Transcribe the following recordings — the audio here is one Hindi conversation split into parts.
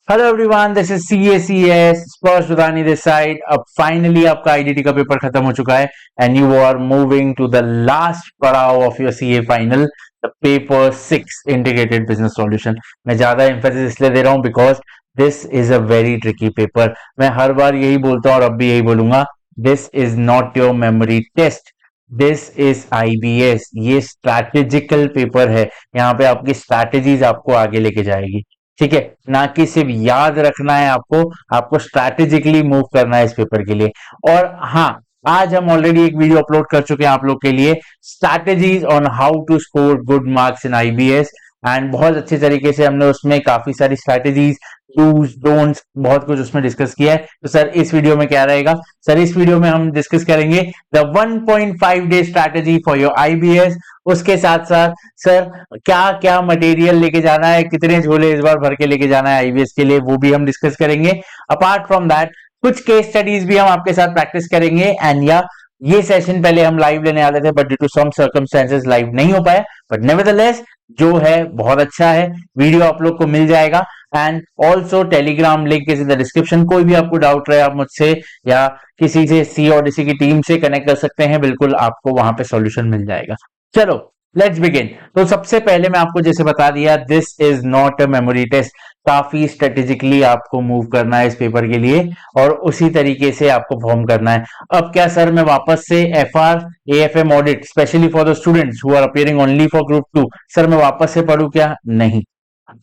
Hello everyone, this is CACS Sparsh Sudani this side. अब फाइनली आपका आईडीटी का पेपर खत्म हो चुका है and you are moving to the last पड़ाव of your CA final, the paper 6 integrated business solution. मैं ज्यादा एम्फेसिस इसलिए दे रहा हूं because this is a very tricky paper. मैं हर बार यही बोलता हूं और अब भी यही बोलूंगा, this is not your memory test, this is IBS। ये स्ट्रैटेजिकल पेपर है। यहाँ पे आपकी स्ट्रैटेजीज आपको आगे लेके जाएगी, ठीक है, ना कि सिर्फ याद रखना है आपको। आपको स्ट्रैटेजिकली मूव करना है इस पेपर के लिए। और हाँ, आज हम ऑलरेडी एक वीडियो अपलोड कर चुके हैं आप लोग के लिए, strategies on how to score good marks in IBS। And बहुत अच्छे तरीके से हमने उसमें काफी सारी स्ट्रैटेजीज, डूज डोंट्स, बहुत कुछ उसमें डिस्कस किया है। तो सर इस वीडियो में क्या रहेगा? सर इस वीडियो में हम डिस्कस करेंगे the 1.5 day strategy for your IBS। उसके साथ साथ सर क्या क्या मटेरियल लेके जाना है, कितने झोले इस बार भर के लेके जाना है IBS के लिए, वो भी हम डिस्कस करेंगे। अपार्ट फ्रॉम दैट कुछ केस स्टडीज भी हम आपके साथ प्रैक्टिस करेंगे। एंड या ये सेशन पहले हम लाइव लेने वाले थे but due to some circumstances live नहीं हो पाया, बट नेवरदलेस जो है बहुत अच्छा है। वीडियो आप लोग को मिल जाएगा and also Telegram link is in the description. कोई भी आपको डाउट रहे आप मुझसे या किसी से सी ऑडिसी की टीम से कनेक्ट कर सकते हैं, बिल्कुल आपको वहां पे सॉल्यूशन मिल जाएगा। चलो लेट्स बिगिन। तो सबसे पहले मैं आपको जैसे बता दिया, this is not a memory test. काफी स्ट्रेटेजिकली आपको मूव करना है इस पेपर के लिए और उसी तरीके से आपको फॉर्म करना है। अब क्या सर मैं वापस से FR AFM audit specially for the students who are appearing only for group 2, sir मैं वापस से पढ़ूं क्या? नहीं।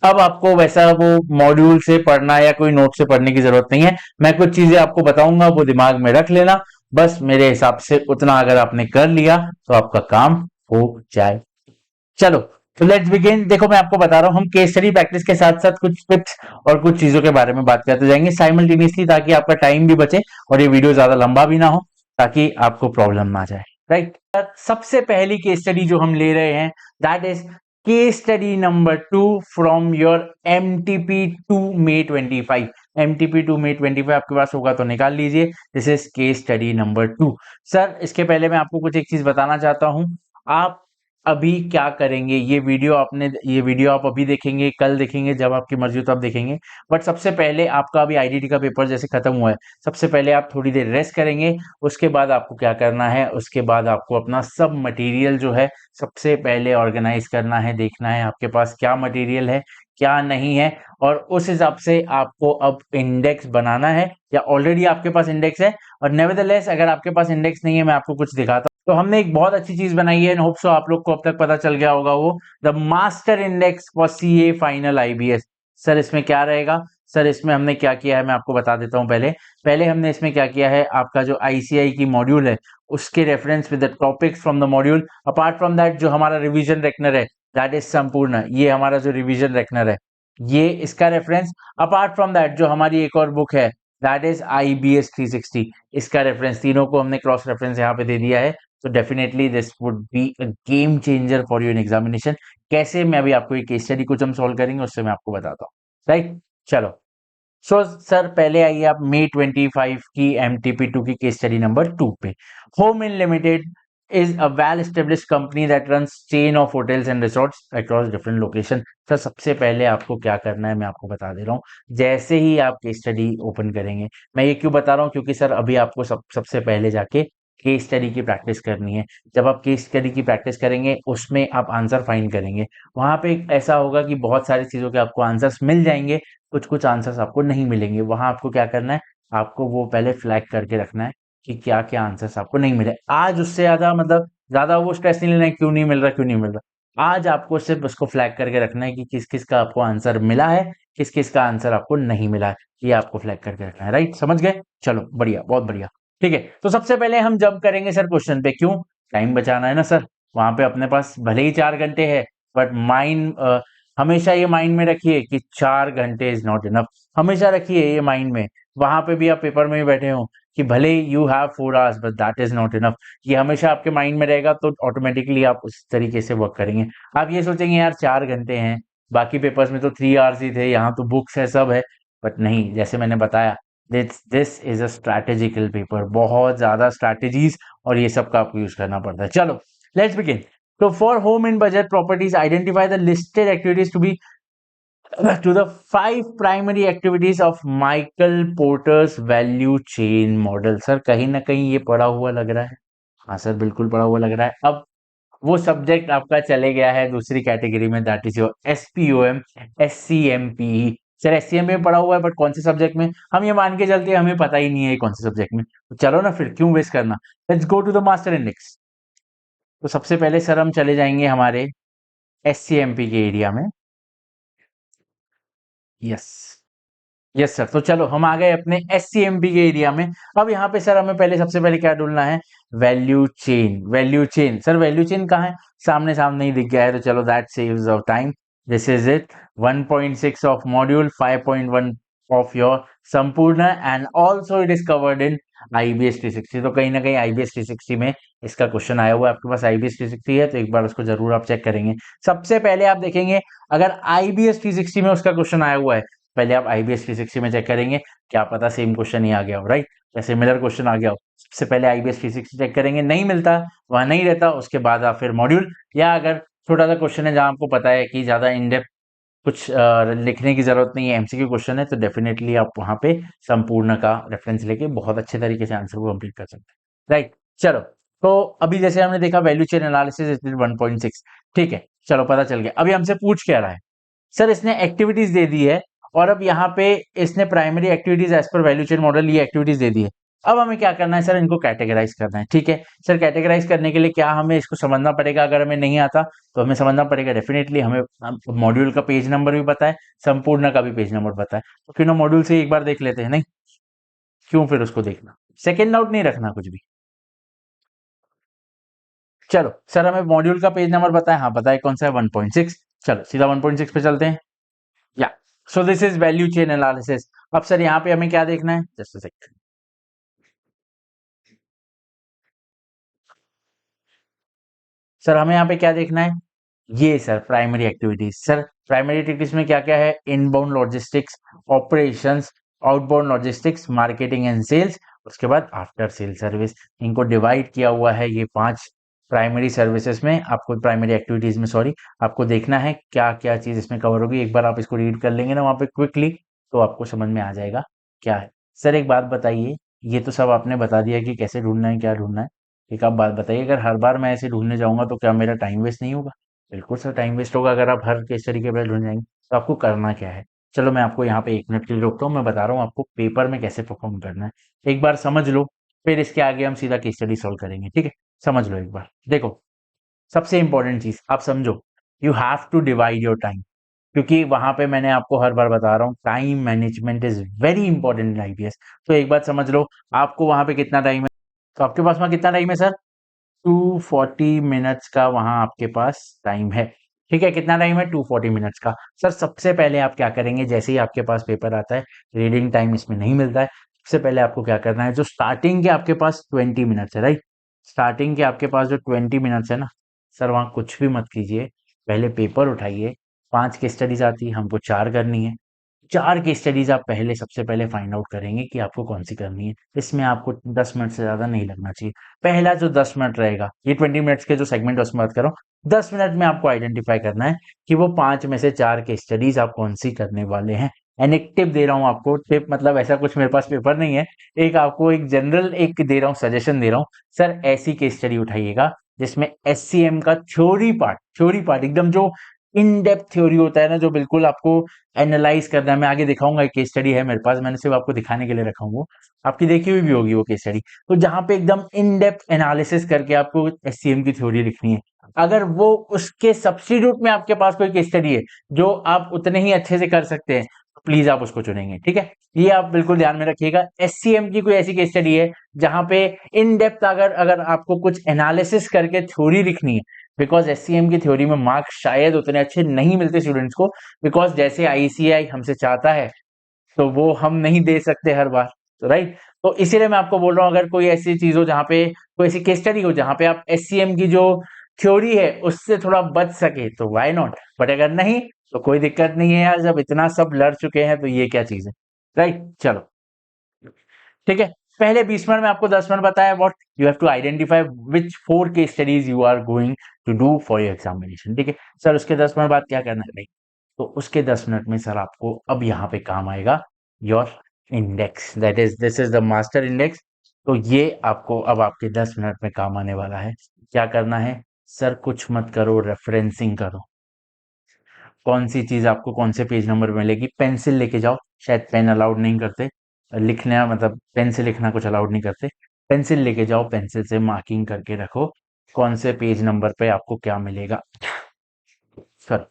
अब आपको वैसा वो मॉड्यूल से पढ़ना या कोई नोट से पढ़ने की जरूरत नहीं है। मैं कुछ चीजें आपको बताऊंगा, वो दिमाग में रख लेना। बस मेरे हिसाब से उतना अगर आपने कर लिया तो आपका काम हो जाए। चलो तो लेट्स बिगिन। देखो मैं आपको बता रहा हूं, हम केस स्टडी प्रैक्टिस के साथ साथ कुछ टिप्स और कुछ चीजों के बारे में बात करते जाएंगे साइमल्टेनियसली, ताकि आपका टाइम भी बचे और ये वीडियो ज्यादा लंबा भी ना हो, ताकि आपको प्रॉब्लम ना जाए। राइट, सबसे पहली केस स्टडी जो हम ले रहे हैं that is case study number 2 from your MTP 2 May 25। MTP 2 May 25 आपके पास होगा तो निकाल लीजिए। This is case study number 2। Sir इसके पहले मैं आपको कुछ एक चीज बताना चाहता हूं। आप अभी क्या करेंगे, ये वीडियो आप अभी देखेंगे, कल देखेंगे, जब आपकी मर्जी हो तब देखेंगे। बट सबसे पहले आपका अभी IDT का पेपर जैसे खत्म हुआ है, सबसे पहले आप थोड़ी देर रेस्ट करेंगे। उसके बाद आपको क्या करना है, उसके बाद आपको अपना सब मटेरियल जो है सबसे पहले ऑर्गेनाइज करना है, देखना है आपके पास क्या मटेरियल है क्या नहीं है, और उस हिसाब से आपको अब इंडेक्स बनाना है। या ऑलरेडी आपके पास इंडेक्स है, और नेवरदलेस अगर आपके पास इंडेक्स नहीं है, मैं आपको कुछ दिखाता हूं। तो हमने एक बहुत अच्छी चीज बनाई है, होप सो आप लोग को अब तक पता चल गया होगा, वो the master index for CA final IBS। Sir इसमें क्या रहेगा? सर इसमें हमने क्या किया है मैं आपको बता देता हूं। पहले पहले हमने इसमें क्या किया है, आपका जो ICI की मॉड्यूल है उसके reference with the topics from the module. Apart from that जो हमारा रिवीजन रेकनर है दैट इज संपूर्ण, ये हमारा जो रिवीजन रेकनर है ये इसका रेफरेंस। अपार्ट फ्रॉम दैट जो हमारी एक और बुक है दैट इज IBS 360, इसका रेफरेंस, तीनों को हमने क्रॉस रेफरेंस यहाँ पे दे दिया है। तो definitely this would be a game changer for your examination. कैसे, मैं अभी आपको एक केस स्टडी कुछ हम सॉल्व करेंगे उससे मैं आपको बताता हूँ। राइट, चलो। सो सर पहले आइए आप May 25 की MTP 2 की केस स्टडी नंबर 2 पे। Home in limited is a well established company that runs chain of hotels and resorts across different location. Sir सबसे पहले आपको क्या करना है मैं आपको बता दे रहा हूँ। जैसे ही आप केस स्टडी ओपन करेंगे, मैं ये क्यों बता रहा हूँ, क्योंकि सर अभी आपको सबसे पहले जाके केस स्टडी की प्रैक्टिस करनी है। जब आप केस स्टडी की प्रैक्टिस करेंगे उसमें आप आंसर फाइंड करेंगे। वहां पे ऐसा होगा कि बहुत सारी चीजों के आपको आंसर्स मिल जाएंगे, कुछ कुछ आंसर्स आपको नहीं मिलेंगे। वहां आपको क्या करना है, आपको वो पहले फ्लैग करके रखना है कि क्या क्या आंसर्स आपको नहीं मिले। आज उससे ज्यादा मतलब ज्यादा वो स्ट्रेस नहीं लेना है क्यों नहीं मिल रहा क्यों नहीं मिल रहा। आज आपको सिर्फ उसको फ्लैग करके रखना है कि किस किस का आपको आंसर मिला है, किस किस का आंसर आपको नहीं मिला है, ये आपको फ्लैग करके रखना है। राइट, समझ गए? चलो बढ़िया, बहुत बढ़िया। ठीक है, तो सबसे पहले हम जंप करेंगे सर क्वेश्चन पे। क्यों? टाइम बचाना है ना सर। वहां पे अपने पास भले ही 4 घंटे है, बट माइंड, हमेशा ये माइंड में रखिए कि 4 घंटे इज नॉट इनफ। हमेशा रखिए ये माइंड में, वहां पे भी आप पेपर में भी बैठे हो, कि भले you have 4 hours but that is not enough. ये हमेशा आपके माइंड में रहेगा, तो ऑटोमेटिकली आप उस तरीके से वर्क करेंगे। आप ये सोचेंगे यार 4 घंटे हैं, बाकी पेपर्स में तो 3 आवर्स ही थे, यहाँ तो बुक्स है सब है। बट नहीं, जैसे मैंने बताया, this is a strategical paper, बहुत ज्यादा स्ट्रैटेजीज और ये सब का आपको यूज करना पड़ता है। चलो लेट्स बिगिन। तो for Home Inn budget properties identify the listed activities to be to the 5 primary activities of Michael Porter's value chain model। Sir कहीं ना कहीं ये पढ़ा हुआ लग रहा है। हाँ सर बिल्कुल पढ़ा हुआ लग रहा है। अब वो सब्जेक्ट आपका चले गया है दूसरी कैटेगरी में, that is your SPOM SCMPE। Sir SCMP में पढ़ा हुआ है बट कौन से सब्जेक्ट में, हम ये मान के चलते हैं हमें पता ही नहीं है कौन से सब्जेक्ट में। तो चलो ना फिर क्यों वेस्ट करना, let's go to the master index. तो सबसे पहले सर हम चले जाएंगे हमारे SCMP के एरिया में। यस यस सर, तो चलो हम आ गए अपने SCMP के एरिया में। अब यहाँ पे सर हमें पहले सबसे पहले क्या ढूंढना है, value chain. Value chain, sir value chain कहाँ है, सामने सामने ही दिख गया है, तो चलो that saves of time. This is it, 1.6 of module, 5.1 of your संपूर्ण, and also it is covered in IBS 360। तो कहीं ना कहीं IBS 360 में इसका क्वेश्चन आया हुआ है, आपके पास IBS 360 है तो एक बार उसको जरूर आप चेक करेंगे। सबसे पहले आप देखेंगे अगर IBS 360 में उसका क्वेश्चन आया हुआ है, पहले आप IBS 360 में चेक करेंगे, क्या पता सेम क्वेश्चन ही आ गया हो, राइट, या सिमिलर क्वेश्चन आ गया हो। सबसे पहले IBS 360 चेक करेंगे, नहीं मिलता, वहां नहीं रहता, उसके बाद आप फिर मॉड्यूल, या अगर छोटा सा क्वेश्चन है जहां आपको पता है कि ज्यादा इन डेप्थ कुछ लिखने की जरूरत नहीं है, MCQ क्वेश्चन है, तो डेफिनेटली आप वहां पे संपूर्ण का रेफरेंस लेके बहुत अच्छे तरीके से आंसर को कंप्लीट कर सकते हैं, राइट। चलो, तो अभी जैसे हमने देखा वैल्यू चेन एनालिसिस 1.6, ठीक है, चलो पता चल गया। अभी हमसे पूछ क्या रहा है, सर इसने एक्टिविटीज दे दी है, और अब यहाँ पे इसने primary activities as per value chain model ये एक्टिविटीज दे दी है। अब हमें क्या करना है सर, इनको कैटेगराइज करना है, ठीक है। सर कैटेगराइज करने के लिए क्या हमें इसको समझना पड़ेगा, अगर हमें नहीं आता तो हमें समझना पड़ेगा डेफिनेटली, हमें मॉड्यूल का पेज नंबर भी पता है, संपूर्ण का भी पेज नंबर पता है, तो क्यों ना मॉड्यूल से एक बार देख लेते हैं, नहीं क्यों फिर उसको देखना, सेकेंड नोट नहीं रखना कुछ भी। चलो सर हमें मॉड्यूल का पेज नंबर पता है, हाँ पता है कौन सा है, 1.6। चलो सीधा 1.6 पे चलते हैं। या so this is value chain analysis. अब सर यहाँ पे हमें क्या देखना है, जस्ट सेकंड। सर हमें यहाँ पे क्या देखना है, ये sir primary activities. Sir primary activities में क्या क्या है, inbound logistics, operations, outbound logistics, marketing and sales, उसके बाद आफ्टर सेल सर्विस। इनको डिवाइड किया हुआ है ये 5 प्राइमरी सर्विसेज में, आपको प्राइमरी एक्टिविटीज में, सॉरी, आपको देखना है क्या क्या चीज इसमें कवर होगी। एक बार आप इसको रीड कर लेंगे ना वहां पे क्विकली, तो आपको समझ में आ जाएगा क्या है। सर एक बात बताइए, ये तो सब आपने बता दिया कि कैसे ढूंढना है, क्या ढूंढना है, एक आप बात बताइए, अगर हर बार मैं ऐसे ढूंढने जाऊंगा तो क्या मेरा टाइम वेस्ट नहीं होगा? बिल्कुल सर टाइम वेस्ट होगा, अगर आप हर केस स्टडी के बाद ढूंढ जाएंगे। तो आपको करना क्या है, चलो मैं आपको यहाँ पे 1 मिनट के लिए रोकता हूँ, मैं बता रहा हूँ आपको पेपर में कैसे परफॉर्म करना है। एक बार समझ लो, फिर इसके आगे हम सीधा केस स्टडी सॉल्व करेंगे, ठीक है। समझ लो एक बार, देखो सबसे इंपॉर्टेंट चीज आप समझो, you have to divide your time, क्योंकि वहां पे मैंने आपको हर बार बता रहा हूँ time management is very important in IPS। तो एक बात समझ लो, आपको वहां पे कितना टाइम है, तो आपके पास वहां कितना टाइम है सर, 240 मिनट्स का वहां आपके पास टाइम है, ठीक है। कितना टाइम है, 240 मिनट्स का। सर सबसे पहले आप क्या करेंगे, जैसे ही आपके पास पेपर आता है, रीडिंग टाइम इसमें नहीं मिलता है, सबसे पहले आपको क्या करना है, जो स्टार्टिंग के आपके पास 20 मिनट्स है, राइट, स्टार्टिंग के आपके पास जो 20 मिनट्स है ना, सर वहां कुछ भी मत कीजिए, पहले पेपर उठाइए। 5 केस स्टडीज आती है, हमको 4 करनी है। 4 केस स्टडीज आप पहले सबसे पहले फाइंड आउट करेंगे कि आपको कौन सी करनी है। इसमें आपको 10 मिनट से ज्यादा नहीं लगना चाहिए। पहला जो 10 मिनट रहेगा, ये 20 मिनट्स के जो सेगमेंट है उसमें बात कर रहा हूँ, 10 मिनट में आपको आइडेंटिफाई करना है कि वो 5 में से 4 केस स्टडीज आप कौन सी करने वाले हैं। एंड एक टिप दे रहा हूँ आपको, टिप मतलब ऐसा कुछ मेरे पास पेपर नहीं है, एक आपको एक जनरल एक दे रहा हूँ, सजेशन दे रहा हूँ। सर ऐसी केस स्टडी उठाइएगा जिसमें SCM का थ्योरी पार्ट एकदम जो इन डेप्थ थ्योरी होता है ना, जो बिल्कुल आपको एनालाइज करना है। मैं आगे दिखाऊंगा, एक केस स्टडी है मेरे पास, मैंने सिर्फ आपको दिखाने के लिए रखा हूँ, वो आपकी देखी हुई भी होगी वो केस स्टडी। तो जहां पे एकदम इन डेप्थ एनालिसिस करके आपको SCM की थ्योरी लिखनी है, अगर वो उसके सब्स्टिट्यूट में आपके पास कोई केस स्टडी है जो आप उतने ही अच्छे से कर सकते हैं, तो प्लीज आप उसको चुनेंगे, ठीक है। ये आप बिल्कुल ध्यान में रखिएगा, SCM की कोई ऐसी केस स्टडी है जहां पे इन डेप्थ अगर अगर आपको कुछ एनालिसिस करके थ्योरी लिखनी है, बिकॉज SCM की थ्योरी में मार्क्स शायद उतने अच्छे नहीं मिलते स्टूडेंट्स को, बिकॉज जैसे ICAI हमसे चाहता है तो वो हम नहीं दे सकते हर बार, तो राइट। तो इसीलिए मैं आपको बोल रहा हूँ, अगर कोई ऐसी चीज हो जहां पे कोई ऐसी केस स्टडी हो जहां पे आप SCM की जो थ्योरी है उससे थोड़ा बच सके, तो व्हाई नॉट, बट अगर नहीं तो कोई दिक्कत नहीं है यार, जब इतना सब लड़ चुके हैं तो ये क्या चीज है, राइट। चलो ठीक है, पहले 20 मिनट में आपको 10 मिनट बताया, what you have to identify which 4 case studies you are going to do for your examination, ठीक है। सर उसके 10 मिनट बाद क्या करना है, तो उसके 10 मिनट में सर आपको अब यहाँ पे काम आएगा your index, that is this is the master index. तो ये आपको अब आपके 10 मिनट में काम आने वाला है। क्या करना है सर, कुछ मत करो, रेफरेंसिंग करो। कौन सी चीज आपको कौन से पेज नंबर में मिलेगी, पेंसिल लेके जाओ, शायद पेन अलाउड नहीं करते, लिखना मतलब पेन से लिखना कुछ अलाउड नहीं करते। पेंसिल लेके जाओ, पेंसिल से मार्किंग करके रखो कौन से पेज नंबर पे आपको क्या मिलेगा। सर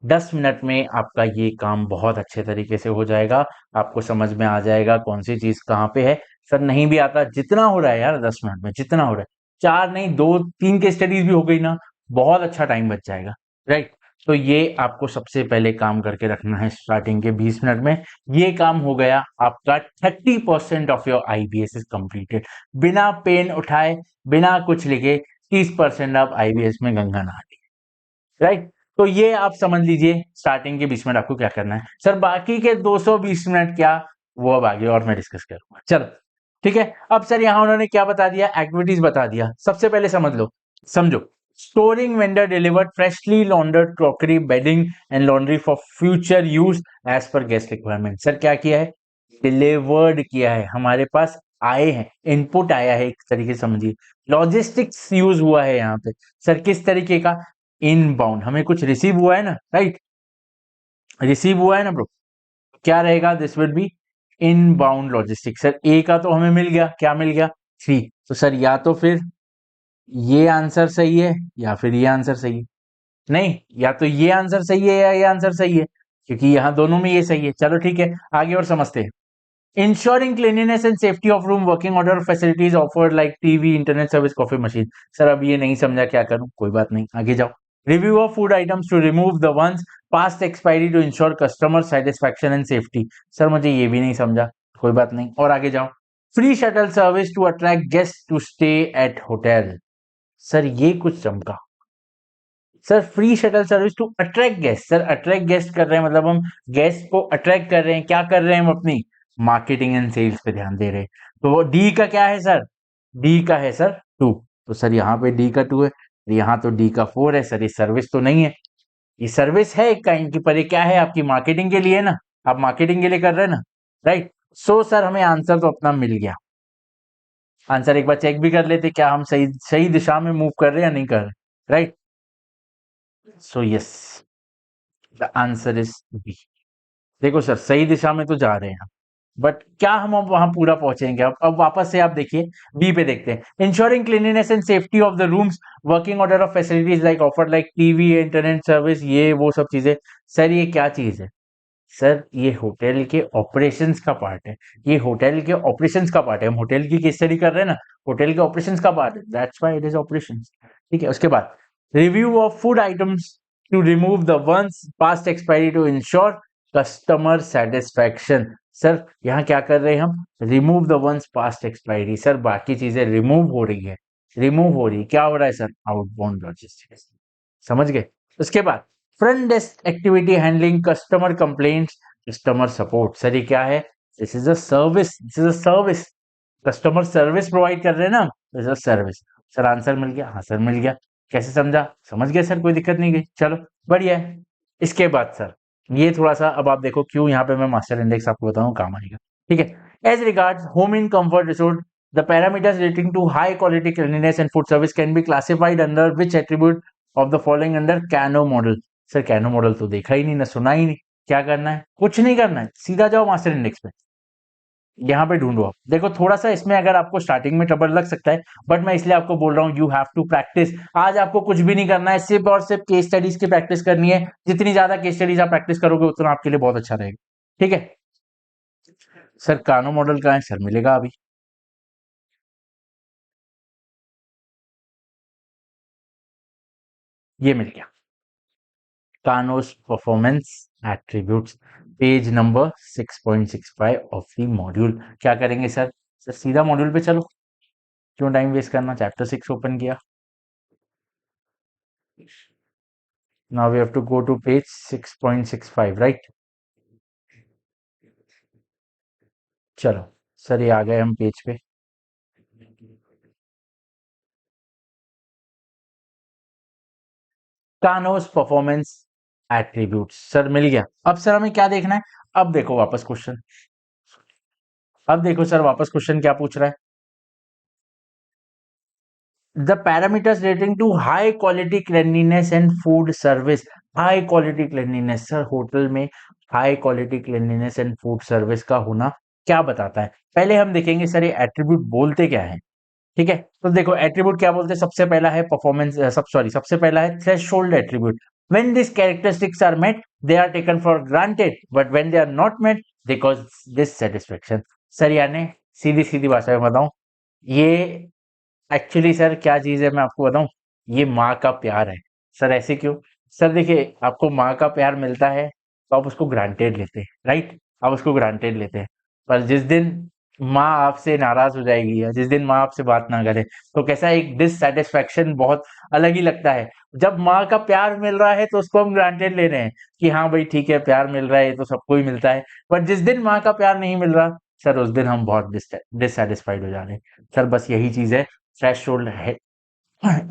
10 मिनट में आपका ये काम बहुत अच्छे तरीके से हो जाएगा। आपको समझ में आ जाएगा कौन सी चीज कहाँ पे है। सर नहीं भी आता, जितना हो रहा है यार 10 मिनट में, जितना हो रहा है, चार नहीं दो तीन के स्टडीज भी हो गई ना, बहुत अच्छा टाइम बच जाएगा। राइट। तो ये आपको सबसे पहले काम करके रखना है स्टार्टिंग के 20 मिनट में। ये काम हो गया आपका, 30% of your IBS is completed. बिना पेन उठाए, बिना कुछ लिखे, 30% आप आईबीएस में गंगा नहा ली। राइट। तो ये आप समझ लीजिए स्टार्टिंग के 20 मिनट आपको क्या करना है। सर बाकी के 220 मिनट क्या, वो अब आगे और मैं डिस्कस करूंगा। चलो ठीक है। अब सर यहाँ उन्होंने क्या बता दिया, एक्टिविटीज बता दिया। सबसे पहले समझ लो, समझो, storing vendor delivered freshly laundered crockery bedding and laundry for future use as per guest requirement. Sir क्या किया है, डिलीवर्ड किया है, हमारे पास आए हैं, इनपुट आया है, एक तरीके से समझिए लॉजिस्टिक्स यूज हुआ है यहाँ पे। सर किस तरीके का, इनबाउंड, हमें कुछ रिसीव हुआ है ना, राइट, रिसीव हुआ है ना ब्रो, क्या रहेगा, this will be inbound logistics. Sir A का तो हमें मिल गया, क्या मिल गया, 3। तो सर या तो फिर ये आंसर सही है या फिर ये आंसर सही है, नहीं या तो ये आंसर सही है या ये आंसर सही है, क्योंकि यहां दोनों में ये सही है। चलो ठीक है, आगे और समझते हैं। Ensuring cleanliness and safety of room, working order facilities offered like TV, internet service, coffee machine. Sir अब ये नहीं समझा, क्या करूं, कोई बात नहीं, आगे जाओ। Review of food items to remove the ones past expiry to ensure customer satisfaction and safety. Sir मुझे ये भी नहीं समझा, कोई बात नहीं, और आगे जाओ। Free shuttle service to attract guest to stay at hotel. Sir ये कुछ चमका। Sir free shuttle service to attract guest, sir attract guest कर रहे हैं मतलब हम गेस्ट को अट्रैक्ट कर रहे हैं, क्या कर रहे हैं हम, अपनी मार्केटिंग एंड सेल्स पे ध्यान दे रहे हैं। तो वो डी का क्या है सर, डी का है सर 2। तो सर यहाँ पे डी का 2 है, यहाँ तो डी का 4 है। सर ये सर्विस तो नहीं है, ये सर्विस है एक काइंड की, पर ये क्या है, आपकी मार्केटिंग के लिए ना, आप मार्केटिंग के लिए कर रहे हैं ना, राइट। सो सर हमें आंसर तो अपना मिल गया। आंसर एक बार चेक भी कर लेते, क्या हम सही सही दिशा में मूव कर रहे हैं या नहीं कर रहे, right. So yes, the answer is B. देखो सर सही दिशा में तो जा रहे हैं, बट क्या हम अब वहां पूरा पहुंचेंगे, अब वापस से आप देखिए, बी पे देखते हैं। Ensuring cleanliness and safety of the rooms, working order of facilities like offer like TV, internet service, ये वो सब चीजें। सर ये क्या चीज है, सर ये होटल के ऑपरेशंस का पार्ट है, ये होटल के ऑपरेशंस का पार्ट है, हम होटल की केस स्टडी कर रहे हैं ना, होटल के ऑपरेशंस का पार्ट है, that's why it is operations. ठीक है, उसके बाद review of food items to remove the ones past expiry to ensure customer satisfaction. Sir यहाँ क्या कर रहे हैं हम, remove the ones past expiry. Sir बाकी चीजें रिमूव हो रही है, रिमूव हो रही है, क्या हो रहा है सर, आउटबाउंड लॉजिस्टिक्स। समझ गए। उसके बाद front desk activity handling customer complaints, customer support. Sir ये क्या है, this is a service, this is a service, customer service provide कर रहे हैं ना, this is a service. Sir answer मिल गया, हाँ सर मिल गया। कैसे समझा, समझ गए सर, कोई दिक्कत नहीं गई, चलो बढ़िया है। इसके बाद सर ये थोड़ा सा अब आप देखो क्यों यहाँ पे मैं मास्टर इंडेक्स आपको बताऊं काम आएगा। ठीक है, as regards Home Inn Comfort Resort, the parameters relating to high quality cleanliness and food service can be classified under which attribute of the following under canoe model. Sir canoe model तो देखा ही नहीं ना, सुना ही नहीं, क्या करना है, कुछ नहीं करना है, सीधा जाओ मास्टर इंडेक्स पे, यहाँ पे ढूंढो। आप देखो थोड़ा सा इसमें अगर आपको स्टार्टिंग में ट्रबल लग सकता है, बट मैं इसलिए आपको बोल रहा हूँ यू हैव टू प्रैक्टिस। आज आपको कुछ भी नहीं करना है, सिर्फ और सिर्फ केस स्टडीज की प्रैक्टिस करनी है। जितनी ज्यादा केस स्टडीज आप प्रैक्टिस करोगे उतना आपके लिए बहुत अच्छा रहेगा। ठीक है। सर कानो मॉडल कहाँ है, सर मिलेगा अभी, ये मिल गया, Kano's performance attributes, page number 6.65 of the module. क्या करेंगे सर, सर सीधा मॉड्यूल पे चलो, क्यों टाइम वेस्ट करना, चैप्टर 6 ओपन किया, now we have to go to page 6.65, right. चलो सर ये आ गए हम पेज पे। कानोस परफॉर्मेंस एट्रीब्यूट सर मिल गया। अब सर हमें क्या देखना है, अब देखो वापस क्वेश्चन, अब देखो सर वापस क्वेश्चन क्या पूछ रहा है, the parameters relating to high quality cleanliness and food service. High quality cleanliness sir hotel में high quality cleanliness and food service का होना क्या बताता है, पहले हम देखेंगे सर ये एट्रीब्यूट बोलते क्या है। ठीक है, तो देखो एट्रीब्यूट क्या बोलते हैं, सबसे पहला है परफॉर्मेंस, सबसे पहला है threshold attribute. When this characteristics are met they are taken for granted, but when they are not met they cause dissatisfaction. Sir यानी सीधी सीधी भाषा में बताऊं, ये एक्चुअली सर क्या चीज है मैं आपको बताऊं, ये माँ का प्यार है। सर ऐसे क्यों, सर देखिए आपको माँ का प्यार मिलता है तो आप उसको ग्रांटेड लेते हैं, राइट, आप उसको ग्रांटेड लेते हैं। पर जिस दिन माँ आपसे नाराज हो जाएगी या जिस दिन माँ आपसे बात ना करे तो कैसा एक डिससेटिस्फैक्शन बहुत अलग ही लगता है। जब माँ का प्यार मिल रहा है तो उसको हम ग्रांटेड ले रहे हैं कि हाँ भाई ठीक है प्यार मिल रहा है, ये तो सबको ही मिलता है। पर जिस दिन माँ का प्यार नहीं मिल रहा सर उस दिन हम बहुत डिससेटिस्फाइड हो जा रहे हैं। सर बस यही चीज है थ्रेशोल्ड है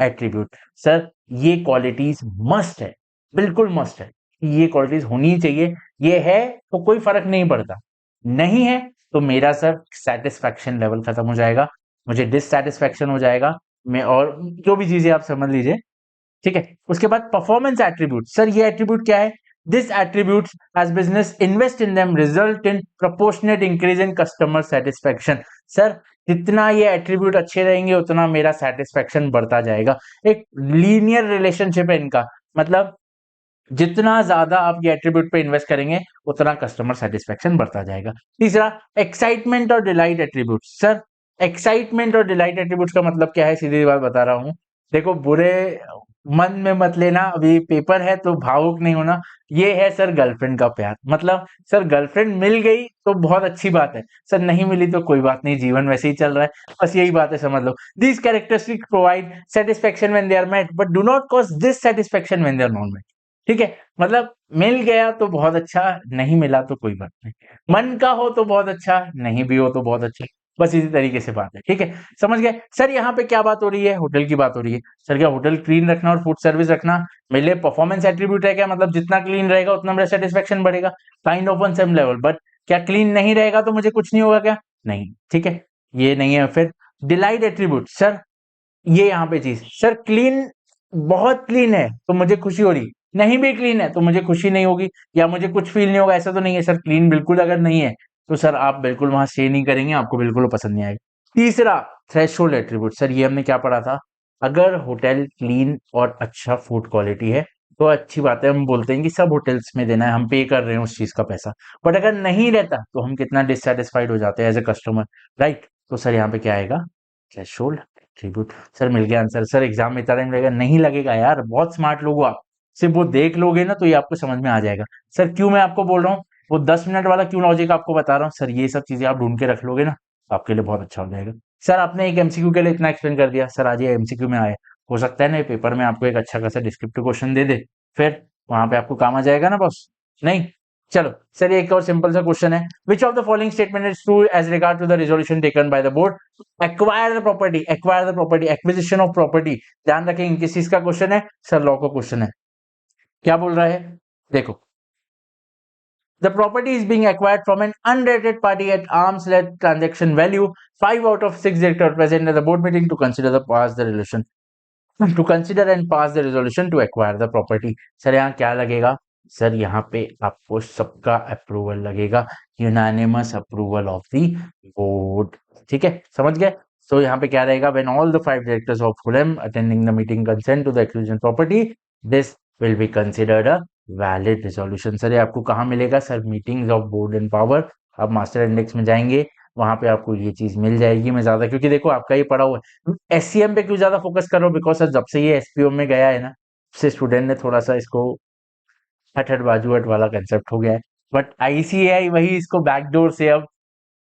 एट्रीब्यूट। सर ये क्वालिटीज मस्ट है, बिल्कुल मस्ट है, ये क्वालिटीज होनी ही चाहिए। ये है तो कोई फर्क नहीं पड़ता, नहीं है तो मेरा सर सेटिस्फैक्शन लेवल खत्म हो जाएगा, मुझे डिससेटिस्फैक्शन हो जाएगा, मैं और जो भी चीजें आप समझ लीजिए। ठीक है, उसके बाद परफॉर्मेंस एट्रीब्यूट, सर ये एट्रीब्यूट क्या है, this attributes as business invest in them result in proportionate increase in customer satisfaction. Sir जितना ये एट्रीब्यूट अच्छे रहेंगे उतना मेरा सेटिस्फेक्शन बढ़ता जाएगा। एक लीनियर रिलेशनशिप है इनका, मतलब जितना ज्यादा आप ये एट्रीब्यूट पे इन्वेस्ट करेंगे उतना कस्टमर सेटिस्फेक्शन बढ़ता जाएगा। तीसरा एक्साइटमेंट और डिलाइट एट्रीब्यूट। सर एक्साइटमेंट और डिलाइट एट्रीब्यूट का मतलब क्या है, सीधी बात बता रहा हूं, देखो बुरे मन में मत लेना, अभी पेपर है तो भावुक नहीं होना। ये है सर गर्लफ्रेंड का प्यार, मतलब सर गर्लफ्रेंड मिल गई तो बहुत अच्छी बात है, सर नहीं मिली तो कोई बात नहीं, जीवन वैसे ही चल रहा है, बस यही बात है समझ लो। These characteristics provide satisfaction when they are met but do not cause dissatisfaction when they are not met. ठीक है, मतलब मिल गया तो बहुत अच्छा, नहीं मिला तो कोई बात नहीं, मन का हो तो बहुत अच्छा, नहीं भी हो तो बहुत अच्छा, बस इसी तरीके से बात है। ठीक है, समझ गए सर, यहाँ पे क्या बात हो रही है, होटल की बात हो रही है। सर क्या होटल क्लीन रखना और फूड सर्विस रखना मेरे लिए परफॉर्मेंस एट्रीब्यूट है क्या, मतलब जितना क्लीन रहेगा उतना मेरा सेटिस्फेक्शन बढ़ेगा, kind of on same level, but क्या क्लीन नहीं रहेगा तो मुझे कुछ नहीं होगा क्या, नहीं। ठीक है, ये नहीं है। फिर डिलाइट एट्रीब्यूट, सर ये यहाँ पे चीज, सर क्लीन, बहुत क्लीन है तो मुझे खुशी हो रही, नहीं भी क्लीन है तो मुझे खुशी नहीं होगी या मुझे कुछ फील नहीं होगा, ऐसा तो नहीं है। सर क्लीन बिल्कुल अगर नहीं है तो सर आप बिल्कुल वहां स्टे नहीं करेंगे, आपको बिल्कुल पसंद नहीं आएगा। तीसरा थ्रेशोल्ड एट्रीब्यूट, सर ये हमने क्या पढ़ा था, अगर होटल क्लीन और अच्छा फूड क्वालिटी है तो अच्छी बात है, हम बोलते हैं कि सब होटल्स में देना है, हम पे कर रहे हैं उस चीज का पैसा। बट अगर नहीं रहता तो हम कितना डिससेटिस्फाइड हो जाते हैं एज ए कस्टमर, राइट। तो सर यहाँ पे क्या आएगा, थ्रेशोल्ड एट्रीब्यूट। सर मिल गया आंसर। सर एग्जाम में इतना टाइम लगेगा, नहीं लगेगा यार, बहुत स्मार्ट लोग हो आप, सिर्फ वो देख लोगे ना तो ये आपको समझ में आ जाएगा। सर क्यों मैं आपको बोल रहा हूँ, वो 10 मिनट वाला क्यों लॉजिक आपको बता रहा हूँ, सर ये सब चीजें आप ढूंढ के रख लोगे ना तो आपके लिए बहुत अच्छा हो जाएगा। सर आपने एक एमसीक्यू के लिए इतना एक्सप्लेन कर दिया, सर आज ये एमसीक्यू में आए, हो सकता है ना ये पेपर में आपको एक अच्छा खासा डिस्क्रिप्टिव क्वेश्चन दे दे, फिर वहां पे आपको काम आ जाएगा ना बॉस, नहीं। चलो सर एक और सिंपल सा क्वेश्चन है, which of the following statement is true as regard to the resolution taken by the board, acquire the property, acquire the property, acquisition of property. ध्यान रखेंगे किस चीज का क्वेश्चन है, सर लॉ का क्वेश्चन है। क्या बोल रहा है, देखो, the property is being acquired from an unrelated party at arm's length transaction value, 5 out of 6 directors present at the board meeting to consider the pass the resolution, to consider and pass the resolution to acquire the property। Sir यहाँ क्या लगेगा, सर यहाँ पे आपको सबका अप्रूवल लगेगा, unanimous approval of the board. ठीक है, समझ गए। तो यहाँ पे क्या रहेगा, when all the 5 directors of Fulham attending the meeting consent to the acquisition property, this will be considered a valid resolution। Sir ये आपको कहाँ मिलेगा, sir meetings of board and power, आप मास्टर इंडेक्स में जाएंगे वहां पे आपको ये चीज मिल जाएगी। मैं ज्यादा, क्योंकि देखो आपका ये पढ़ा हुआ है, एससीएम पे क्यों ज्यादा फोकस कर रहा हूँ, बिकॉज सर जब से ये एसपीओ में गया है ना, से स्टूडेंट ने थोड़ा सा इसको हट हट बाजू हट वाला कंसेप्ट हो गया है। बट आईसीएआई वही इसको बैकडोर से अब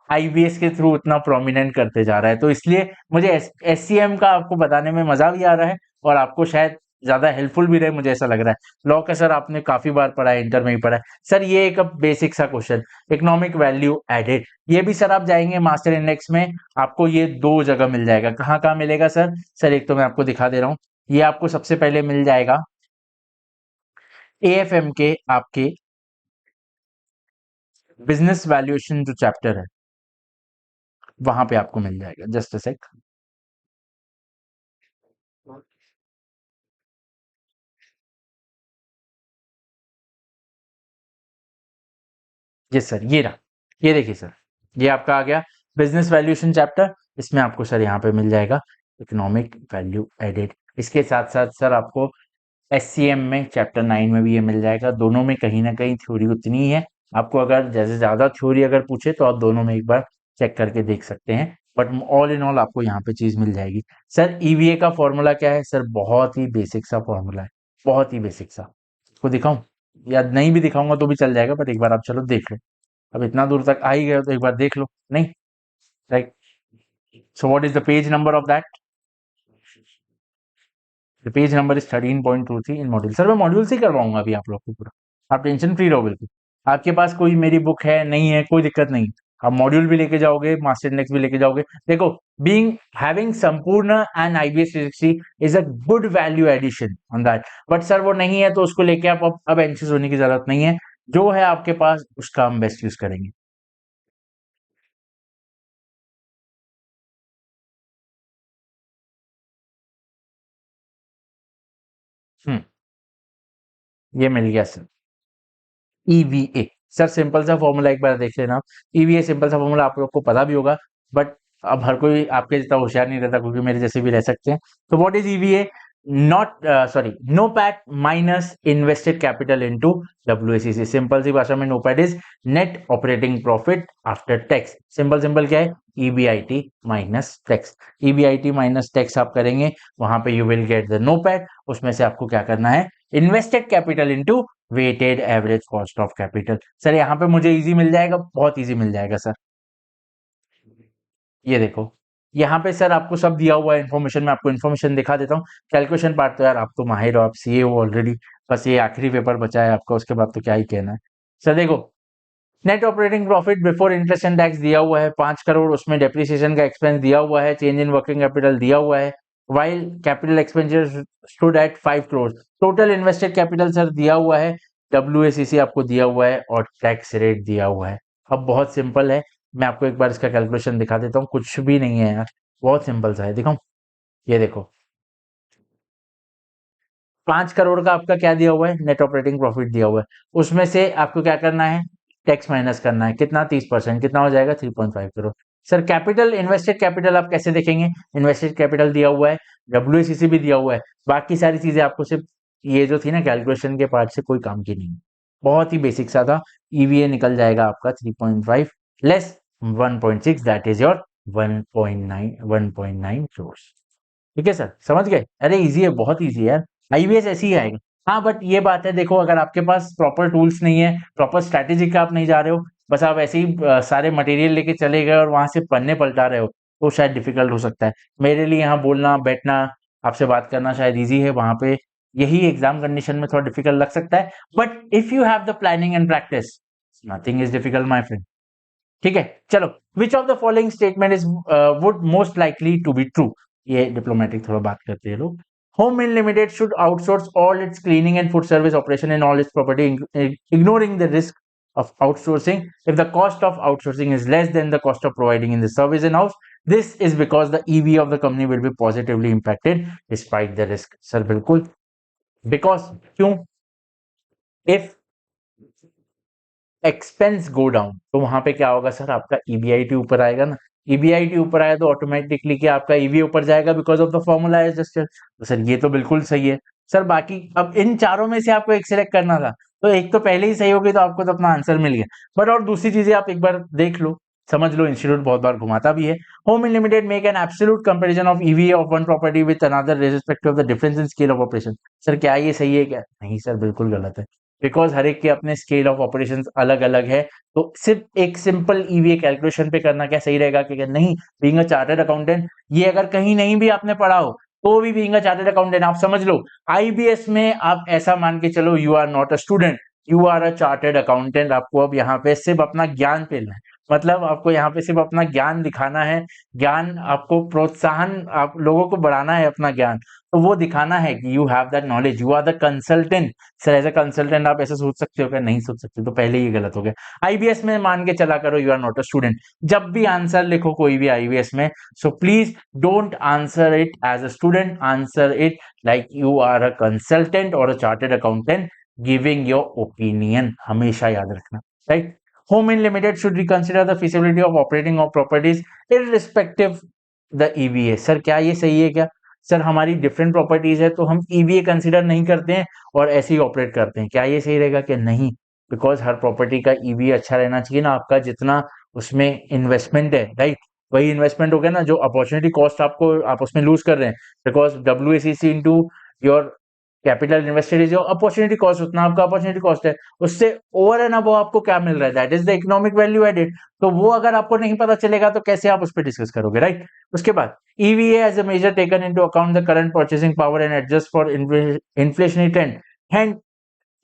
आईबीएस के थ्रू उतना प्रोमिनेंट करते जा रहा है, तो इसलिए मुझे एससीएम का आपको बताने में मजा भी आ रहा है और आपको शायद ज्यादा हेल्पफुल भी रहे, मुझे ऐसा लग रहा है। लॉ का सर आपने काफी बार पढ़ा है, इंटर में ही पढ़ा है। सर ये एक बेसिक सा क्वेश्चन, इकोनॉमिक वैल्यू एडेड, ये भी सर आप जाएंगे मास्टर इंडेक्स में, आपको ये दो जगह मिल जाएगा। कहाँ कहाँ मिलेगा सर, सर एक तो मैं आपको दिखा दे रहा हूँ, ये आपको सबसे पहले मिल जाएगा एएफएम के आपके बिजनेस वैल्यूएशन जो चैप्टर है वहां पे आपको मिल जाएगा। Just a sec. Yes sir, ये रहा, ये देखिए सर, ये आपका आ गया बिजनेस वैल्यूएशन चैप्टर। इसमें आपको सर यहाँ पे मिल जाएगा इकोनॉमिक वैल्यू एडेड। इसके साथ साथ सर आपको एससीएम में चैप्टर 9 में भी ये मिल जाएगा। दोनों में कहीं ना कहीं थ्योरी उतनी ही है। आपको अगर जैसे ज्यादा थ्योरी अगर पूछे तो आप दोनों में एक बार चेक करके देख सकते हैं, बट ऑल इन ऑल आपको यहाँ पे चीज मिल जाएगी। सर ईवीए का फॉर्मूला क्या है सर? बहुत ही बेसिक सा फॉर्मूला है, बहुत ही बेसिक सा। इसको दिखाऊं या नहीं भी दिखाऊंगा तो भी चल जाएगा, बट एक बार आप चलो देख लो। अब इतना दूर तक आ ही गए हो तो एक बार देख लो। नहीं, right. So what is the page number of that? The page number is 13.23 in module. Sir मैं मॉड्यूल से ही करवाऊंगा अभी आप लोग को पूरा, आप टेंशन फ्री रहो बिल्कुल। आपके पास कोई मेरी बुक है नहीं है कोई दिक्कत नहीं, आप मॉड्यूल भी लेके जाओगे, मास्टर इंडेक्स भी लेके जाओगे। देखो, बीइंग हैविंग संपूर्ण and IBS 360 is a good value addition on that, but sir वो नहीं है तो उसको लेके आप अब एंशियस होने की जरूरत नहीं है। जो है आपके पास उसका हम बेस्ट यूज करेंगे। हम्म, ये मिल गया सर। ईवीए सर सिंपल सा फॉर्मूला एक बार देख लेना आप। ईवीए सिंपल सा फॉर्मूला आप लोग को पता भी होगा, बट अब हर कोई आपके जितना होशियार नहीं रहता, क्योंकि मेरे जैसे भी रह सकते हैं। तो what is EVA? Not sorry, NOPAT minus invested capital into WACC. Simple सी भाषा में NOPAT is net operating profit after tax. Simple simple क्या है? EBIT minus tax. EBIT minus tax आप करेंगे, वहां पे you will get the NOPAT. उसमें से आपको क्या करना है? Invested capital into weighted average cost of capital. Sir यहाँ पे मुझे इजी मिल जाएगा, बहुत इजी मिल जाएगा सर। ये देखो, यहाँ पे सर आपको सब दिया हुआ है इन्फॉर्मेशन। मैं आपको इन्फॉर्मेशन दिखा देता हूँ। कैलकुलेशन पार्ट तो यार आप तो माहिर हो, आप सीए हो ऑलरेडी। बस ये आखिरी पेपर बचा है आपका, उसके बाद तो क्या ही कहना है। सर देखो, net operating profit before interest and tax दिया हुआ है 5 करोड़, उसमें डेप्रिसिएशन का एक्सपेंस दिया हुआ है, चेंज इन वर्किंग कैपिटल दिया हुआ है, while capital expenditure stood at 5 crore. Total invested capital sir दिया हुआ है, डब्ल्यूएसीसी आपको दिया हुआ है, और टैक्स रेट दिया हुआ है। अब बहुत सिंपल है, मैं आपको एक बार इसका कैलकुलेशन दिखा देता हूँ। कुछ भी नहीं है यार, बहुत सिंपल सा है, दिखाऊं? ये देखो, 5 करोड़ का आपका क्या दिया हुआ है? नेट ऑपरेटिंग प्रॉफिट दिया हुआ है। उसमें से आपको क्या करना है? टैक्स माइनस करना है। कितना? 30%। कितना हो जाएगा? 3.5 crore. Sir capital, invested capital आप कैसे देखेंगे? इन्वेस्टेड कैपिटल दिया हुआ है, डब्ल्यूएसीसी भी दिया हुआ है, बाकी सारी चीजें आपको सिर्फ ये जो थी ना कैलकुलेशन के पार्ट से कोई काम की नहीं है। बहुत ही बेसिक सा था। ईवीए निकल जाएगा आपका 3.5 less 1.6, that is your 1.9 crore. ठीक है सर, समझ गए? अरे इजी है, बहुत इजी है यार, आईबीएस ऐसे ही आएगा। हाँ बट ये बात है, देखो अगर आपके पास प्रॉपर टूल्स नहीं है, प्रॉपर स्ट्रैटेजी का आप नहीं जा रहे हो, बस आप ऐसे ही सारे मटेरियल लेके चले गए और वहां से पन्ने पलटा रहे हो, तो शायद डिफिकल्ट हो सकता है। मेरे लिए यहाँ बोलना बैठना आपसे बात करना शायद इजी है, वहां पे यही एग्जाम कंडीशन में थोड़ा डिफिकल्ट लग सकता है, but if you have the planning and practice, nothing is difficult my friend. ठीक है, चलो। Which of the following statement is would most likely to be true? ये डिप्लोमेटिक थोड़ा बात करते हैं लोग। Home Mill Limited should outsource all its cleaning and food service operation in all its property, ignoring the risk of outsourcing. If the cost of outsourcing is less than the cost of providing in the service in house, this is because the EV of the company will be positively impacted despite the risk. Sir बिल्कुल, because क्यों? If एक्सपेंस गो डाउन तो वहां पे क्या होगा सर? आपका ईबीआईटी ऊपर आएगा ना। ईबीआईटी ऊपर आया तो ऑटोमेटिकली क्या आपका ईवी ऊपर जाएगा, बिकॉज ऑफ द फॉर्मूला है जस्ट। तो सर ये तो बिल्कुल सही है सर। बाकी अब इन चारों में से आपको एक सिलेक्ट करना था, तो एक तो पहले ही सही होगी, तो आपको तो अपना आंसर मिल गया। बट और दूसरी चीजें आप एक बार देख लो, समझ लो, इंस्टीट्यूट बहुत बार घुमाता भी है। Home limited make an absolute comparison of EV of one property with another respect of the difference in scale of operation. Sir क्या ये सही है क्या? नहीं सर, बिल्कुल गलत है, बिकॉज हर एक के अपने स्केल ऑफ ऑपरेशन अलग अलग है। तो सिर्फ एक सिंपल ईवीए कैलकुलेशन पे करना क्या सही रहेगा कि नहीं? बीइंग अ चार्टर्ड अकाउंटेंट, ये अगर कहीं नहीं भी आपने पढ़ा हो तो भी बीइंग अ चार्टर्ड अकाउंटेंट आप समझ लो, आईबीएस में आप ऐसा मान के चलो, you are not a student, you are a chartered accountant. आपको अब यहाँ पे सिर्फ अपना ज्ञान पेलना है, मतलब आपको यहाँ पे सिर्फ अपना ज्ञान दिखाना है, ज्ञान आपको प्रोत्साहन, आप लोगों को बढ़ाना है अपना ज्ञान, तो वो दिखाना है कि you have that knowledge, you are the consultant. Sir as a consultant आप ऐसे सोच सकते हो क्या? नहीं सोच सकते, तो पहले ही गलत हो गया। आईबीएस में मान के चला करो you are not a student, जब भी आंसर लिखो कोई भी आईबीएस में, so please don't answer it as a student, answer it like you are a consultant और a chartered accountant giving your opinion, हमेशा याद रखना, right. Home in Limited should reconsider the feasibility of operating of properties irrespective the EVA। Sir क्या ये सही है क्या? सर हमारी डिफरेंट प्रॉपर्टीज है तो हम ईवीए कंसीडर नहीं करते हैं और ऐसे ही ऑपरेट करते हैं, क्या ये सही रहेगा कि नहीं? बिकॉज हर प्रॉपर्टी का ईवीए अच्छा रहना चाहिए ना, आपका जितना उसमें इन्वेस्टमेंट है, राइट, वही इन्वेस्टमेंट हो गया ना, जो अपॉर्चुनिटी कॉस्ट आपको आप उसमें लूज कर रहे हैं, because W into your capital invested is your opportunity cost, उतना आपका अपॉर्चुनिटी कॉस्ट है, उससे ओवर एंड अब आपको क्या मिल रहा है, that is the economic value added. तो वो अगर आपको नहीं पता चलेगा तो कैसे आप उस पर डिस्कस करोगे, राइट। उसके बाद EVA as a measure taken into account the current purchasing power and adjust for inflationary trend,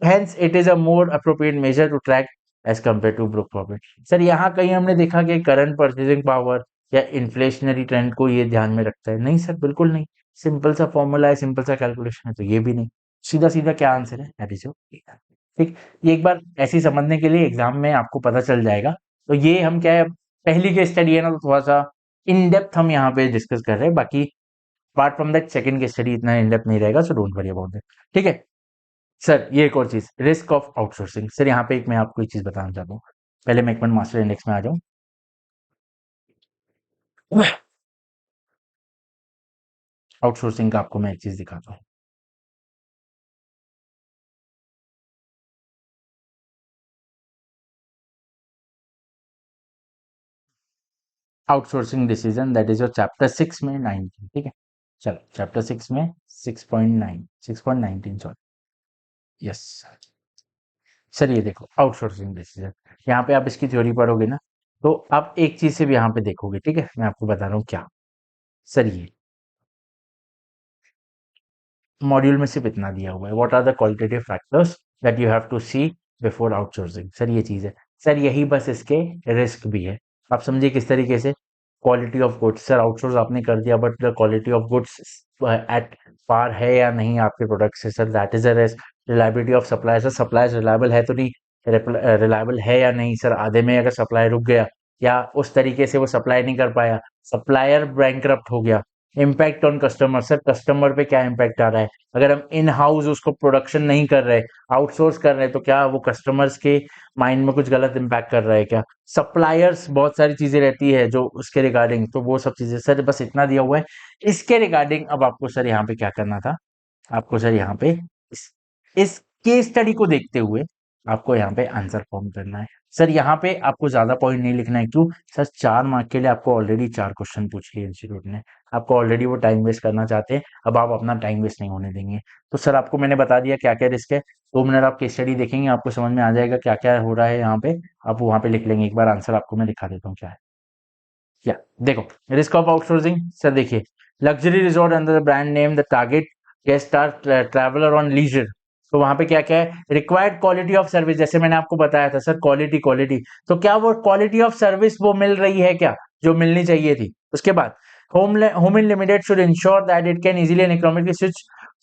hence it is a more appropriate measure to track as compared to book profit। Sir यहाँ कहीं हमने देखा कि करंट परचेसिंग पावर या इन्फ्लेशनरी ट्रेंड को ये ध्यान में रखता है? नहीं सर, बिल्कुल नहीं। सिंपल सा फॉर्मूला है, सिंपल सा कैलकुलेशन है, तो ये भी नहीं। सीधा सीधा क्या आंसर है? दैट इज योर, ठीक। ये एक बार ऐसे ही समझने के लिए एग्जाम में आपको पता चल जाएगा। तो ये हम क्या है, पहली केस स्टडी है ना, तो थोड़ा सा इन डेप्थ हम यहाँ पे डिस्कस कर रहे हैं, बाकी apart from that second case study इतना इन डेप्थ नहीं रहेगा, so don't worry about that, ठीक है। सर ये एक और चीज, रिस्क ऑफ आउटसोर्सिंग। सर यहाँ पे एक मैं आपको एक चीज बताना चाहता हूँ, पहले मैं एक मिनट मास्टर इंडेक्स में आ जाऊँ। आउटसोर्सिंग का आपको मैं एक चीज दिखाता हूँ। Outsourcing decision, that is your chapter 6 में 19, ठीक है। चलो चैप्टर 6 में 6.9 6.19 सॉरी, यस। सर ये देखो आउटसोर्सिंग डिसीजन, यहाँ पे आप इसकी थ्योरी पढ़ोगे ना, तो आप एक चीज से भी यहाँ पे देखोगे, ठीक है, मैं आपको बता रहा हूँ क्या। सर ये मॉड्यूल में सिर्फ इतना दिया हुआ है, what are the qualitative factors that you have to see before outsourcing. Sir ये चीज है, सर यही बस इसके रिस्क भी है। आप समझिए किस तरीके से, quality of goods, sir outsource आपने कर दिया but the quality of goods at par है या नहीं आपके प्रोडक्ट से, sir that is a risk. Reliability of supply, sir supply reliable है तो नहीं, रिलायबल है या नहीं, सर आधे में अगर सप्लाई रुक गया या उस तरीके से वो सप्लाई नहीं कर पाया, सप्लायर बैंकरप्ट हो गया। Impact on customer, sir customer पे क्या इम्पैक्ट आ रहा है, अगर हम इन हाउस उसको प्रोडक्शन नहीं कर रहे, आउटसोर्स कर रहे हैं, तो क्या वो कस्टमर्स के माइंड में कुछ गलत इम्पैक्ट कर रहा है क्या? सप्लायर्स बहुत सारी चीजें रहती है जो उसके रिगार्डिंग, तो वो सब चीजें, सर बस इतना दिया हुआ है इसके रिगार्डिंग। अब आपको सर यहाँ पे क्या करना था, आपको सर यहाँ पे इस केस स्टडी को देखते हुए आपको यहाँ पे आंसर फॉर्म करना है। सर यहाँ पे आपको ज्यादा पॉइंट नहीं लिखना है, क्यों? सर 4 मार्क के लिए आपको ऑलरेडी 4 क्वेश्चन पूछ लिए इंस्टीट्यूट ने, आपको ऑलरेडी वो टाइम वेस्ट करना चाहते हैं, अब आप अपना टाइम वेस्ट नहीं होने देंगे। तो सर आपको मैंने बता दिया क्या क्या रिस्क है, 2 मिनट आप केस स्टडी देखेंगे, आपको समझ में आ जाएगा क्या क्या हो रहा है यहाँ पे, आप वहां पे लिख लेंगे। एक बार आंसर आपको मैं दिखा देता हूँ क्या है। या देखो, रिस्क ऑफ आउटसोर्सिंग, सर देखिए, luxury resort under the brand name the target guest are traveller on leisure. तो वहां पे क्या क्या है, रिक्वायर्ड क्वालिटी ऑफ सर्विस, जैसे मैंने आपको बताया था सर, क्वालिटी क्वालिटी, तो क्या वो क्वालिटी ऑफ सर्विस वो मिल रही है क्या जो मिलनी चाहिए थी? उसके बाद home in limited should ensure that it can easily and economically switch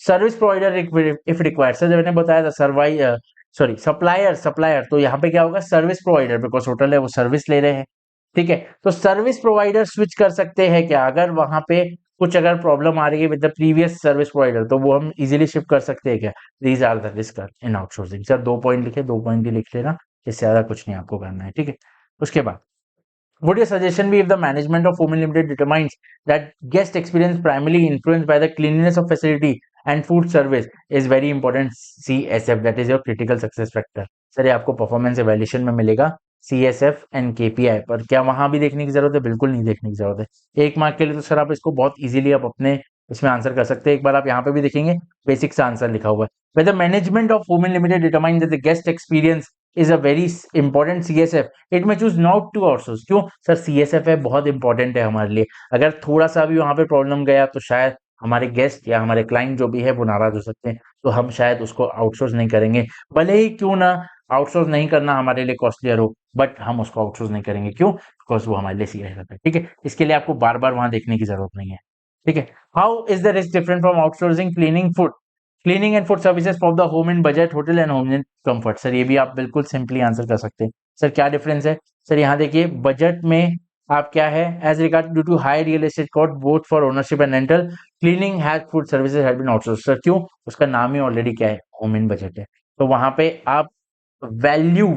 service provider if required. Sir मैंने बताया था सर्वाई सॉरी सप्लायर, सप्लायर तो यहाँ पे क्या होगा, सर्विस प्रोवाइडर, बिकॉज होटल है वो सर्विस ले रहे हैं, ठीक है। तो सर्विस प्रोवाइडर स्विच कर सकते हैं क्या, अगर वहां पे कुछ अगर प्रॉब्लम आ रही है with the previous service provider, तो वो हम इजीली शिफ्ट कर सकते हैं क्या? These are the risk in outsourcing. Sir 2 point लिखे, 2 पॉइंट ही लिख लेना, इससे ज्यादा कुछ नहीं आपको करना है, ठीक है। उसके बाद would your suggestion be if the management of Fomin Limited determines that guest experience primarily influenced by the cleanliness of facility and food service is very important CSF, that is your critical success factor। Sir ये आपको परफॉर्मेंस एवेल्यूएशन में मिलेगा CSF एंड KPI पर, क्या वहां भी देखने की जरूरत है? बिल्कुल नहीं देखने की जरूरत है। 1 मार्क के लिए तो सर आप इसको बहुत इजीली आप अपने इसमें आंसर कर सकते हैं। एक बार आप यहाँ पे भी देखेंगे बेसिक सा आंसर लिखा हुआ है, whether management of Fomin Limited determines that the guest experience is a very important CSF, it में चूज नॉट टू आउटसोर्स। क्यों सर? CSF है, बहुत इंपॉर्टेंट है हमारे लिए, अगर थोड़ा सा भी वहां पे प्रॉब्लम गया तो शायद हमारे गेस्ट या हमारे क्लाइंट जो भी है वो नाराज हो सकते हैं, तो हम शायद उसको आउटसोर्स नहीं करेंगे, भले ही क्यों ना आउटसोर्स नहीं करना हमारे लिए कॉस्टलियर हो, बट हम उसको आउटसोर्स नहीं करेंगे, क्यों? बिकॉज वो हमारे लिए सीरियस है, ठीक है। इसके लिए आपको बार बार वहां देखने की जरूरत नहीं है, ठीक है। How is the risk different from outsourcing cleaning and food services for the home Inn budget hotel and home Inn comfort? Sir ये भी आप बिल्कुल सिंपली आंसर कर सकते हैं। सर क्या डिफरेंस है? सर यहाँ देखिए, बजट में आप क्या है, as regard due to high real estate cost both for ownership and rental, cleaning has food services has been outsource. Sir क्यों? उसका नाम ही ऑलरेडी क्या है, होम इन बजट है। तो वहां पे आप वैल्यू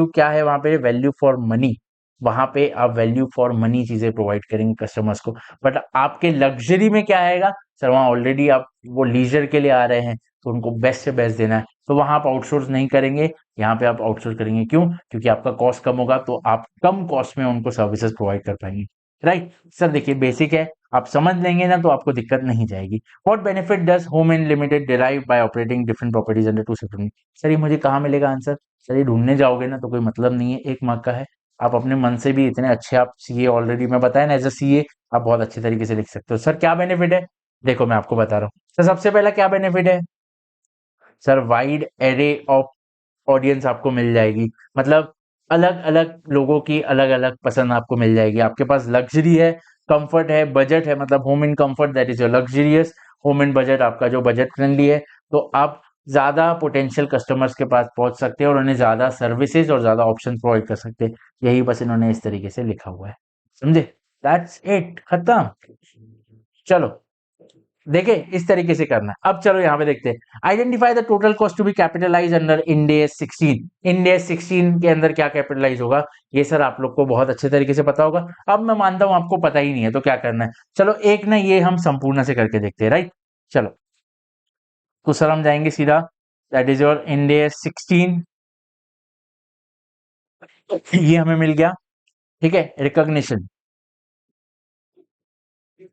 क्या है वहां पे, वैल्यू फॉर मनी। वहां पे आप वैल्यू फॉर मनी चीजें प्रोवाइड करेंगे कस्टमर्स को। बट आपके लग्जरी में क्या आएगा? सर वहाँ ऑलरेडी आप वो लीजर के लिए आ रहे हैं, तो उनको बेस्ट से बेस्ट देना है, तो वहां आप आउटसोर्स नहीं करेंगे। यहाँ पे आप आउटसोर्स करेंगे, क्यों? क्योंकि आपका कॉस्ट कम होगा, तो आप कम कॉस्ट में उनको सर्विसेज प्रोवाइड कर पाएंगे, राइट। सर देखिए बेसिक है, आप समझ लेंगे ना तो आपको दिक्कत नहीं जाएगी। What benefit does home in limited derive bye operating different properties under to separate? Sir ये मुझे कहाँ मिलेगा आंसर? सर ये ढूंढने जाओगे ना तो कोई मतलब नहीं है, 1 मार्क का है। आप अपने मन से भी इतने अच्छे, आप सीए ऑलरेडी, मैं बताया ना, एज अ सीए आप बहुत अच्छे तरीके से लिख सकते हो। सर क्या बेनिफिट है? देखो मैं आपको बता रहा हूँ। सर सबसे पहला क्या बेनिफिट है? Sir wide array of audience आपको मिल जाएगी। मतलब अलग अलग लोगों की अलग अलग पसंद आपको मिल जाएगी। आपके पास लग्जरी है, कंफर्ट है, बजट है, मतलब home Inn comfort that is your luxurious, home Inn budget आपका जो बजट फ्रेंडली है। तो आप ज्यादा पोटेंशियल कस्टमर्स के पास पहुंच सकते हैं और उन्हें ज्यादा सर्विसेज और ज्यादा ऑप्शन प्रोवाइड कर सकते हैं। यही बस इन्होंने इस तरीके से लिखा हुआ है, समझे? दैट्स इट, खत्म। चलो देखिए इस तरीके से करना है। अब चलो यहाँ पे देखते हैं, identify the total cost to be capitalise under Ind AS 16। Ind AS 16 के अंदर क्या कैपिटलाइज होगा, ये सर आप लोग को बहुत अच्छे तरीके से पता होगा। अब मैं मानता हूं आपको पता ही नहीं है, तो क्या करना है, चलो एक ना ये हम संपूर्ण से करके देखते हैं, राइट। चलो तो सर हम जाएंगे सीधा, that is your end AS 16, ये हमें मिल गया, ठीक है। रिकॉग्निशन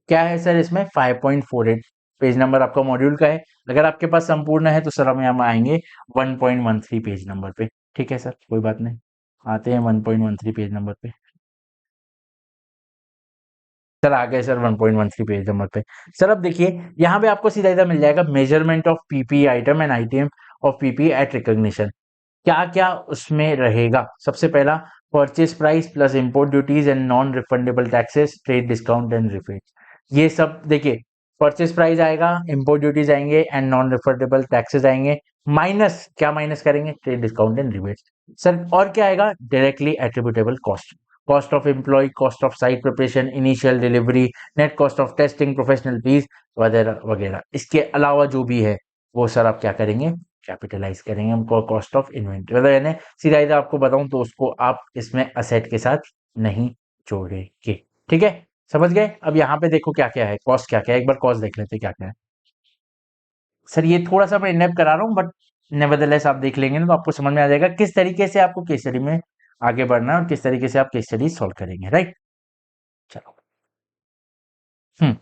क्या है सर इसमें, 5.48 पेज नंबर आपका मॉड्यूल का है। अगर आपके पास संपूर्ण है तो सर हम यहाँ आएंगे 1.13 पेज नंबर पे, ठीक है सर, कोई बात नहीं, आते हैं 1.13 पेज नंबर पे। सर आ गए सर 1.13 पेज नंबर पे। सर अब देखिए यहाँ पे आपको सीधा सीधा मिल जाएगा, measurement of PP item and item of PP at recognition. क्या क्या उसमें रहेगा? सबसे पहला, purchase price plus import duties and non refundable taxes, trade discount and rebate. ये सब देखिए, परचेज प्राइस आएगा, इंपोर्ट ड्यूटीज आएंगे एंड नॉन रिफंडेबल टैक्सेस आएंगे, माइनस क्या माइनस करेंगे, trade discount and rebate. Sir और क्या आएगा, directly attributable cost, cost of employ, cost of site preparation, initial delivery, net cost of testing, professional fees वगैरह वगैरह। इसके अलावा जो भी है वो सर आप क्या करेंगे, कैपिटलाइज करेंगे हमको, कॉस्ट ऑफ इन्वेंट्री, मतलब यानी सीधा सीधा आपको बताऊं तो उसको आप इसमें असेट के साथ नहीं जोड़ेंगे, ठीक है। समझ गए? अब यहाँ पे देखो क्या क्या है, कॉस्ट क्या क्या है, एक बार कॉस्ट देख लेते हैं क्या क्या है। सर ये थोड़ा सा मैं इनडेप्थ करा रहा हूँ, बट नेवरदलेस आप देख लेंगे ना तो आपको समझ में आ जाएगा किस तरीके से आपको केस स्टडी में आगे बढ़ना है और किस तरीके से आप केस स्टडी सॉल्व करेंगे, राइट। चलो हम्म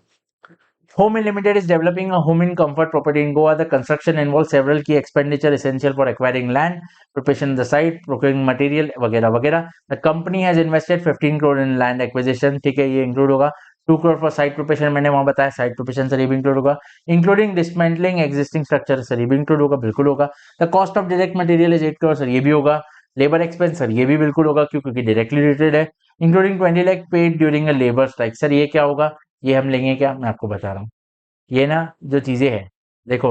Home in Limited is developing a home in comfort property in Goa. The construction involves several key expenditure essential for acquiring land, preparation of the site, procuring material वगैरह वगैरह. The company has invested 15 crore in land acquisition. ठीक है, ये इंक्लूड होगा. 2 crore for site preparation, मैंने वहां बताया साइट प्रिपरेशन सर ये भी इंक्लूड होगा. Including dismantling existing structure sir ये भी इंक्लूड होगा, बिल्कुल होगा. The cost of direct material is 8 crore sir ये भी होगा. लेबर एक्सपेंस सर ये भी बिल्कुल होगा, क्योंकि डायरेक्टली रिलेटेड है. Including 20 lakh paid during a labour strike, sir ये क्या होगा, ये हम लेंगे क्या, मैं आपको बता रहा हूँ। ये ना जो चीजें हैं, देखो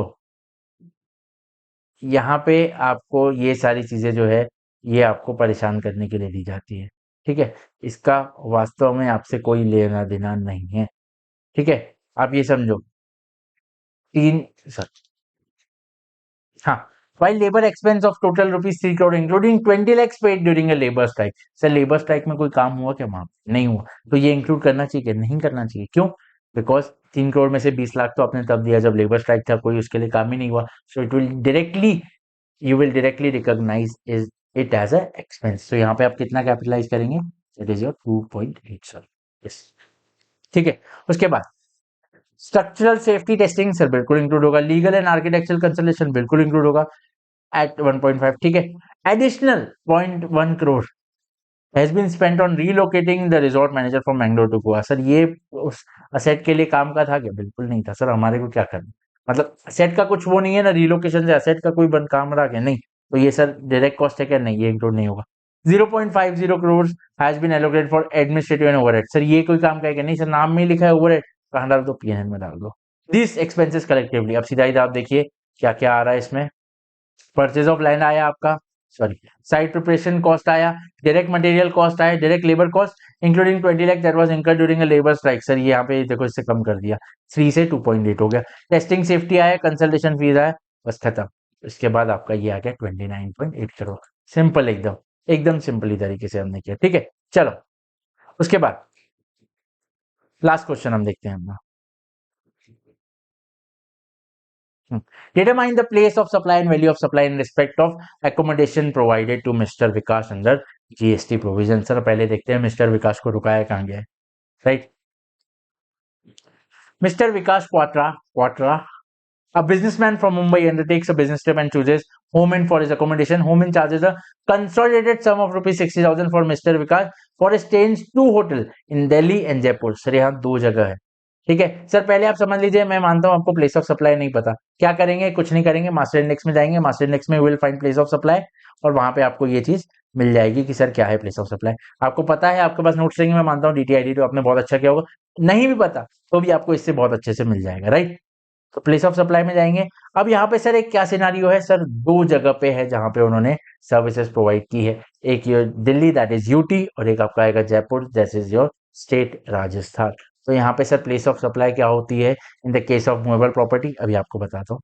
यहाँ पे आपको ये सारी चीजें जो है ये आपको परेशान करने के लिए दी जाती है, ठीक है। इसका वास्तव में आपसे कोई लेना देना नहीं है, ठीक है। आप ये समझो, तीन सर, हाँ, while labor expense of total rupees 3 crore including 20 lakhs paid during a labor strike। Sir labour strike में कोई काम हुआ क्या वहां पे? नहीं हुआ, तो ये इंक्लूड करना चाहिए क्या? नहीं करना चाहिए, क्यों? बिकॉज 3 करोड़ में से 20 लाख तो आपने तब दिया जब लेबर स्ट्राइक था, कोई उसके लिए काम ही नहीं हुआ। So it will directly, you will directly recognise is it as a expense. तो यहाँ पे आप कितना कैपिटलाइज करेंगे, it is your 2.8 sir, yes, ठीक है। उसके बाद स्ट्रक्चरल सेफ्टी टेस्टिंग सर बिल्कुल इंक्लूड होगा, लीगल एंड आर्किटेक्चरल कंसल्टेशन बिल्कुल इंक्लूड होगा एट 1.5, ठीक है। Additional 0.1 crore has been spent on relocating the resort manager from Mangalore to Goa. Sir ये उस असेट के लिए काम का था क्या? बिल्कुल नहीं था सर, हमारे को क्या करना, मतलब असेट का कुछ वो नहीं है ना, रीलोकेशन से असेट का कोई बंद काम रहा क्या? नहीं, तो ये सर डायरेक्ट कॉस्ट है क्या? नहीं, ये इंक्लूड नहीं होगा। 0.50 crore has been allocated for administrative and overhead. Sir ये कोई काम का है कि नहीं सर, नाम में ही लिखा है ओवरहेड, कहाँ डाल दो, पीएनएल में डाल दो। दिस एक्सपेंसेस कलेक्टिवली, अब सीधा सीधा आप देखिए क्या क्या आ रहा है इसमें। परचेज ऑफ लैंड आया आपका, सॉरी साइट प्रिपरेशन कॉस्ट आया, डायरेक्ट मटेरियल कॉस्ट आया, direct labour cost including 20 lakh that was incurred during a labour strike. Sir ये यहाँ पे देखो इससे कम कर दिया, 3 से 2.8 हो गया। टेस्टिंग सेफ्टी आया, कंसल्टेशन फीस आया, बस खत्म। इसके बाद आपका ये आ गया 29.8 करोड़। सिंपल, एकदम एकदम सिंपली तरीके से हमने किया, ठीक है। चलो उसके बाद लास्ट क्वेश्चन हम देखते हैं अपना। Determine the place of supply and value of supply in respect of accommodation provided to Mr. Vikas under GST provision। Sir पहले देखते हैं मिस्टर विकास को रुकाया कहाँ गया है, right. Mister Vikas Kwatra Kwatra A businessman from Mumbai undertakes a business trip and chooses home inn for his accommodation. Home inn charges a consolidated sum of rupees 60,000 for Mr. Vikas for his stay in 2 hotel in Delhi and Jaipur। Sir यहाँ 2 जगह है, ठीक है। सर पहले आप समझ लीजिए, मैं मानता हूँ आपको प्लेस ऑफ सप्लाई नहीं पता, क्या करेंगे, कुछ नहीं करेंगे, मास्टर इंडेक्स में जाएंगे, मास्टर इंडेक्स में will find place of supply और वहां पे आपको ये चीज मिल जाएगी कि सर क्या है प्लेस ऑफ सप्लाई। आपको पता है, आपके पास नोट्स रहेंगे, मैं मानता हूँ डीटीआईडी तो आपने बहुत अच्छा किया होगा, नहीं भी पता तो भी आपको इससे बहुत अच्छे से मिल जाएगा, राइट। तो प्लेस ऑफ सप्लाई में जाएंगे। अब यहाँ पे सर एक क्या सिनारियो है, सर 2 जगह पे है जहां पे उन्होंने सर्विसेज प्रोवाइड की है, एक ये दिल्ली दैट इज यूटी और एक आपका आएगा Jaipur that is your state Rajasthan. तो यहाँ पे सर प्लेस ऑफ सप्लाई क्या होती है in the case of movable property, अभी आपको बताता हूँ।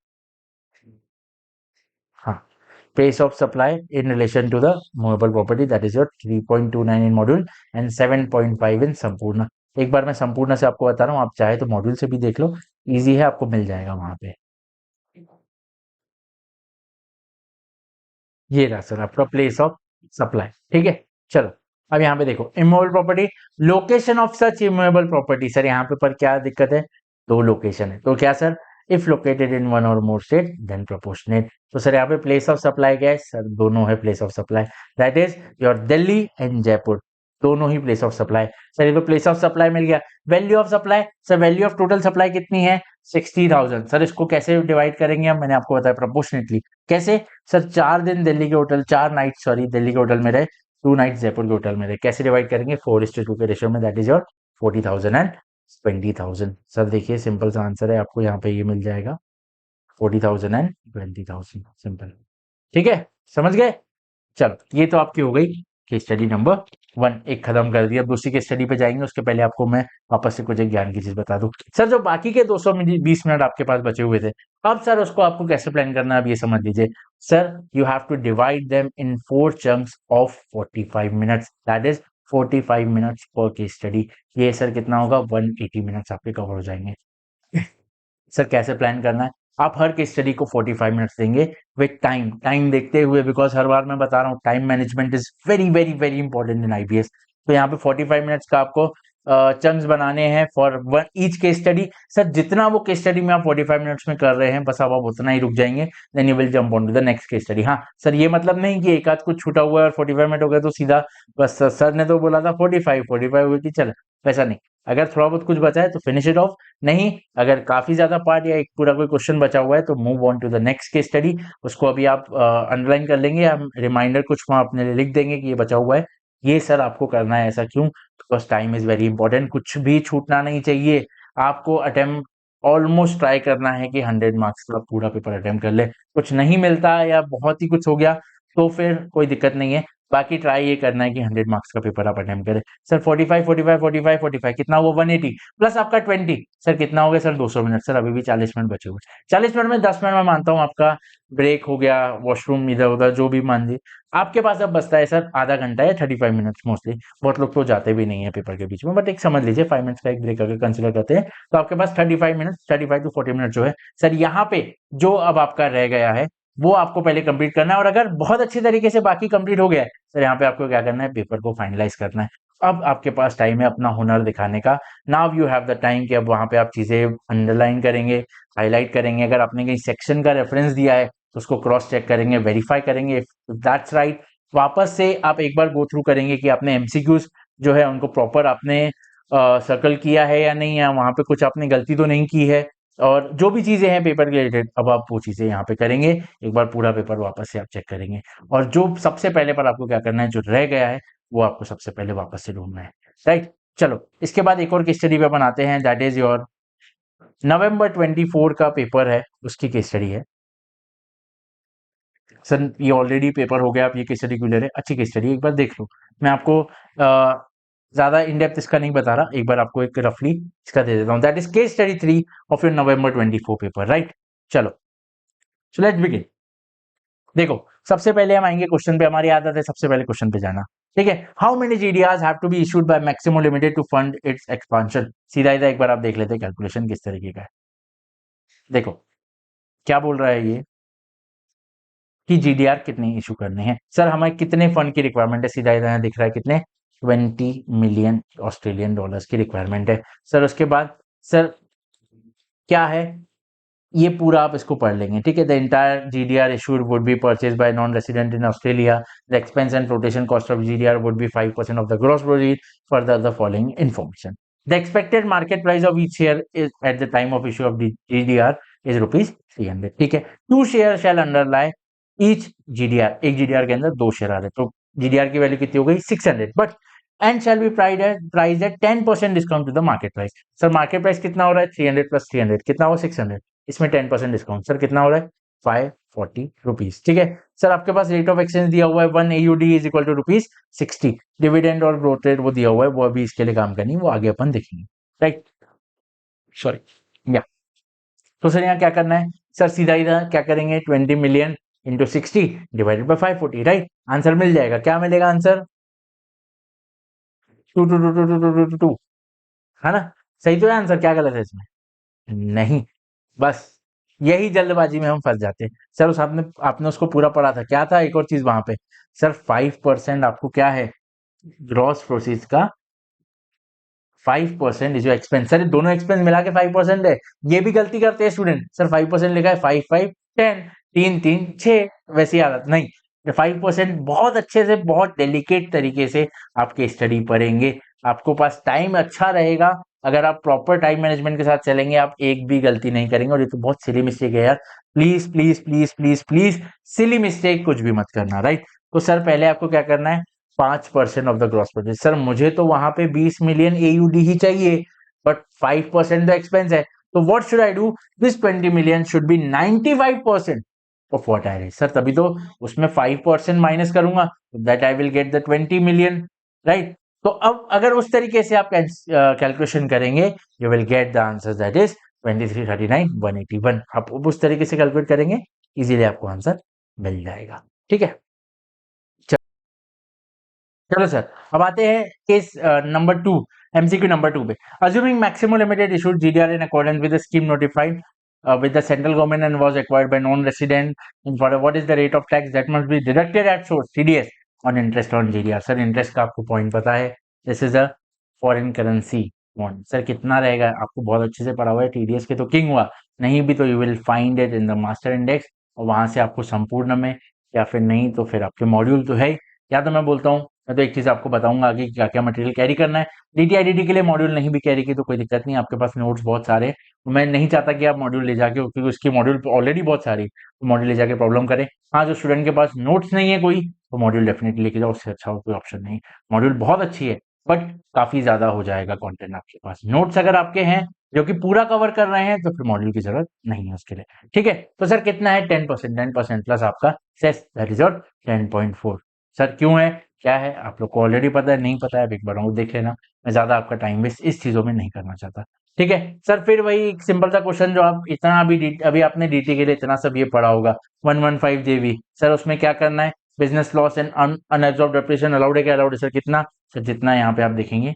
हाँ, place of supply in relation to the movable property that is your 3.29 in module and 7.5 in Sampoorna. एक बार मैं संपूर्ण से आपको बता रहा हूँ, आप चाहे तो मॉड्यूल से भी देख लो, इजी है, आपको मिल जाएगा वहां पे। ये रहा सर आपका प्लेस ऑफ सप्लाई, ठीक है। चलो अब यहाँ पे देखो immovable property, location of such immovable property. Sir यहाँ पे पर क्या दिक्कत है, 2 लोकेशन है, तो क्या sir, if located in one और मोर स्टेट देन प्रोपोर्शनेट। तो सर यहाँ पे प्लेस ऑफ सप्लाई क्या है, सर दोनों है place of supply, that is your Delhi and Jaipur, दोनों ही प्लेस ऑफ सप्लाई। सर ये तो प्लेस ऑफ सप्लाई मिल गया। Value of supply, sir value of total supply कितनी है, 60,000। सर इसको कैसे डिवाइड करेंगे, अब मैंने आपको बताया प्रोपोर्शनेटली। कैसे, सर 4 दिन दिल्ली के होटल, 4 नाइट सॉरी दिल्ली के होटल में रहे, 2 नाइट जयपुर के होटल में रहे, कैसे डिवाइड करेंगे, 4:2 के रेशियो में, that is your 40,000 and 20,000। Sir देखिए सिंपल सा आंसर है, आपको यहाँ पे ये मिल जाएगा 40,000 एंड 20,000, सिंपल, ठीक है, समझ गए। चलो ये तो आपकी हो गई केस स्टडी नंबर 1, एक खत्म कर दिया। अब दूसरी केस स्टडी पे जाएंगे, उसके पहले आपको मैं वापस से कुछ एक ज्ञान की चीज बता दूं। सर जो बाकी के 220 मिनट आपके पास बचे हुए थे, अब सर उसको आपको कैसे प्लान करना है, अब ये समझ लीजिए। Sir you have to divide them in 4 chunks of 45 minutes, that is 45 minutes per case study. ये सर कितना होगा, 180 मिनट्स आपके कवर हो जाएंगे। सर कैसे प्लान करना है, आप हर केस स्टडी को 45 मिनट्स देंगे विद टाइम, टाइम देखते हुए, बिकॉज हर बार मैं बता रहा हूँ time management is very very very important in IBS. तो यहाँ पे 45 मिनट्स का आपको चंक्स बनाने हैं for one each case study. Sir जितना वो केस स्टडी में आप 45 मिनट्स में कर रहे हैं, बस अब आप उतना ही रुक जाएंगे, then you will jump on to the next case study. हाँ सर ये मतलब नहीं कि एक आध कुछ छूटा हुआ है और 45 मिनट हो गए तो सीधा बस सर ने तो बोला था 45 हुई थी चल, वैसा नहीं। अगर थोड़ा बहुत कुछ बचा है तो फिनिश इट ऑफ, नहीं अगर काफी ज्यादा पार्ट या एक पूरा कोई क्वेश्चन बचा हुआ है तो move on to the next case study. उसको अभी आप अंडरलाइन कर लेंगे, हम रिमाइंडर कुछ वहां अपने लिए लिख देंगे कि ये बचा हुआ है, ये सर आपको करना है। ऐसा क्यों, because time is very important, कुछ भी छूटना नहीं चाहिए। आपको अटेम्प्ट ऑलमोस्ट ट्राई करना है कि 100 मार्क्स का पूरा पेपर अटेम्प्ट कर ले। कुछ नहीं मिलता या बहुत ही कुछ हो गया तो फिर कोई दिक्कत नहीं है, बाकी ट्राई ये करना है कि 100 मार्क्स का पेपर आप अटेम्प्ट करें। सर 45 कितना हुआ, 180 प्लस आपका 20, सर कितना हो गया सर 200 मिनट। सर अभी भी 40 मिनट बचे हुए, 40 मिनट में 10 मिनट मैं मानता हूँ आपका ब्रेक हो गया, वॉशरूम इधर उधर जो भी मान लीजिए, आपके पास अब बचता है सर आधा घंटा या 35 मिनट्स मोस्टली। बहुत लोग तो जाते भी नहीं है पेपर के बीच में, बट एक समझ लीजिए 5 मिनट्स का एक ब्रेक अगर कंसिडर करते हैं तो आपके पास 35 मिनट्स, 35 टू 40 मिनट जो है सर यहाँ पे जो अब आपका रह गया है वो आपको पहले कंप्लीट करना है। और अगर बहुत अच्छी तरीके से बाकी कंप्लीट हो गया है सर, यहाँ पे आपको क्या करना है, पेपर को फाइनलाइज करना है। अब आपके पास टाइम है अपना हुनर दिखाने का। Now you have the time कि अब वहां पे आप चीजें अंडरलाइन करेंगे, हाईलाइट करेंगे, अगर आपने कहीं सेक्शन का रेफरेंस दिया है तो उसको क्रॉस चेक करेंगे, वेरीफाई करेंगे इफ दैट्स राइट। वापस से आप एक बार गो थ्रू करेंगे कि आपने एमसीक्यूज जो है उनको प्रॉपर आपने सर्कल किया है या नहीं, या वहां पे कुछ आपने गलती तो नहीं की है। और जो भी चीजें हैं पेपर के रिलेटेड अब आप वो चीजें यहाँ पे करेंगे। एक बार पूरा पेपर वापस से आप चेक करेंगे और जो सबसे पहले पर आपको क्या करना है, जो रह गया है वो आपको सबसे पहले वापस से ढूंढना है, राइट। चलो इसके बाद एक और केस स्टडी पे अपन आते हैं, दैट इज योर नवंबर 24 का पेपर है, उसकी केस स्टडी है। सर ये ऑलरेडी पेपर हो गया, आप ये केस स्टडी क्यों ले रहे हैं? अच्छी केस स्टडी, एक बार देख लो। मैं आपको ज्यादा इन डेप्थ इसका नहीं बता रहा, एक बार आपको एक रफली इसका दे देता हूँ। That is case study 3 of your November 24 paper, right. चलो सो लेट्स बिगिन। देखो सबसे पहले हम आएंगे क्वेश्चन पे, हमारी आदत है सबसे पहले क्वेश्चन पे जाना, ठीक है। How many GDR have to be issued by maximum limited to fund its expansion? सीधा सीधा एक बार आप देख लेते हैं कैलकुलेशन किस तरीके का है। देखो क्या बोल रहा है ये कि जीडीआर कितने इशू करने हैं। सर हमें कितने फंड की रिक्वायरमेंट है? सीधा सीधा दिख रहा है कितने, 20 मिलियन ऑस्ट्रेलियन डॉलर्स की रिक्वायरमेंट है। सर उसके बाद सर क्या है, ये पूरा आप इसको पढ़ लेंगे, ठीक है। The entire GDR issued would be purchase by non resident in Australia. The expense and flotation cost of GDR would be 5% of the gross proceed. Further the following information, the expected market price of each share is at the time of issue of GDR is rupees 300, ठीक है। 2 शेयर शैल अंडरलाई ईच जीडीआर, एक जीडीआर के अंदर 2 शेयर आ रहे, तो जीडीआर की वैल्यू कितनी हो गई 600, but and shall be price at 10% discount to the market price. Sir market price कितना हो रहा है? 300 प्लस 300 कितना हो? 600, इसमें 10% डिस्काउंट सर कितना हो रहा है? 540 रुपीज, ठीक है। सर आपके पास रेट ऑफ एक्सचेंज दिया हुआ है 1 AUD is equal to rupees 60। Dividend और ग्रोथ रेट वो दिया हुआ है, वो अभी इसके लिए काम करनी, वो आगे अपन देखेंगे, राइट। सॉरी या तो सर यहाँ क्या करना है? सर सीधा इधर क्या करेंगे, 20 million into 60 divided by 540, right. Answer मिल जाएगा, क्या मिलेगा आंसर? 2 है ना? सही तो है आंसर, क्या गलत है इसमें? नहीं, बस यही जल्दबाजी में हम फंस जाते हैं। सर उस आपने आपने उसको पूरा पढ़ा था, क्या था एक और चीज वहां पे? सर 5% आपको क्या है, ग्रॉस प्रोसीज का 5% जो एक्सपेंस, सर दोनों एक्सपेंस मिला के 5% है। ये भी गलती करते हैं स्टूडेंट, सर 5% लिखा है, 5 5 10, 3 3 6, वैसी हालत नहीं। 5% बहुत अच्छे से, बहुत डेलिकेट तरीके से आपके स्टडी पढ़ेंगे, आपको पास टाइम अच्छा रहेगा। अगर आप प्रॉपर टाइम मैनेजमेंट के साथ चलेंगे, आप एक भी गलती नहीं करेंगे। और ये तो बहुत सिली मिस्टेक है यार, please please please please please silly mistake कुछ भी मत करना, राइट। तो सर पहले आपको क्या करना है, 5% of the gross product. Sir मुझे तो वहां पे 20 मिलियन AUD ही चाहिए, बट 5% तो एक्सपेंस है, तो what should I do? This 20 million should be 95% of what I raise. Sir तभी तो उसमें 5% माइनस करूंगा, that I will get the 20 million, right. तो अब अगर उस तरीके से आप कैलकुलेशन करेंगे, you will get the answer that is 2339,181। आप उस तरीके से कैलकुलेट करेंगे, इजीली आपको आंसर मिल जाएगा, ठीक है। चलो सर अब आते हैं केस नंबर 2, MCQ नंबर 2 पे। Assuming maximum limited issued GDR in accordance with the scheme notified with the central government and was acquired by non-resident, for what is the rate of tax that must be deducted at source, TDS, on interest on GDR? Sir interest का आपको पॉइंट पता है, this is a foreign currency bond. Sir कितना रहेगा? आपको बहुत अच्छे से पढ़ा हुआ है, टीडीएस के तो किंग हुआ, नहीं भी तो you will find it in the master index, और वहां से आपको संपूर्ण में, या फिर नहीं तो फिर आपके मॉड्यूल तो है ही। या तो मैं बोलता हूँ, मैं तो एक चीज आपको बताऊंगा आगे क्या क्या मटेरियल कैरी करना है। DTIDT के लिए मॉड्यूल नहीं भी कैरी की तो कोई दिक्कत नहीं, आपके पास नोट्स बहुत सारे। मैं नहीं चाहता कि आप मॉड्यूल ले जाके, क्योंकि उसकी मॉड्यूल ऑलरेडी बहुत सारी, तो मॉड्यूल ले जाके प्रॉब्लम करें। हाँ जो स्टूडेंट के पास नोट्स नहीं है कोई, तो मॉड्यूल डेफिनेटली लेके जाओ, उससे अच्छा कोई ऑप्शन नहीं। मॉड्यूल बहुत अच्छी है, बट काफी ज्यादा हो जाएगा कंटेंट आपके पास। नोट्स अगर आपके हैं जो कि पूरा कवर कर रहे हैं, तो फिर मॉड्यूल की जरूरत नहीं है उसके लिए, ठीक है। तो सर कितना है? 10%, 10% प्लस आपका cess, that is your 10.4। Sir क्यों है, क्या है, आप लोग को ऑलरेडी पता है, नहीं पता है एक बार और देख लेना। मैं ज्यादा आपका टाइम वेस्ट इस चीजों में नहीं करना चाहता, ठीक है। सर फिर वही एक सिंपल सा क्वेश्चन जो आप इतना अभी आपने डीटी के लिए इतना सब ये पढ़ा होगा, 115 जेवी। सर उसमें क्या करना है? Business loss and unabsorbed depreciation allowed है, क्या अलाउड है सर? कितना? सर जितना यहाँ पे आप देखेंगे,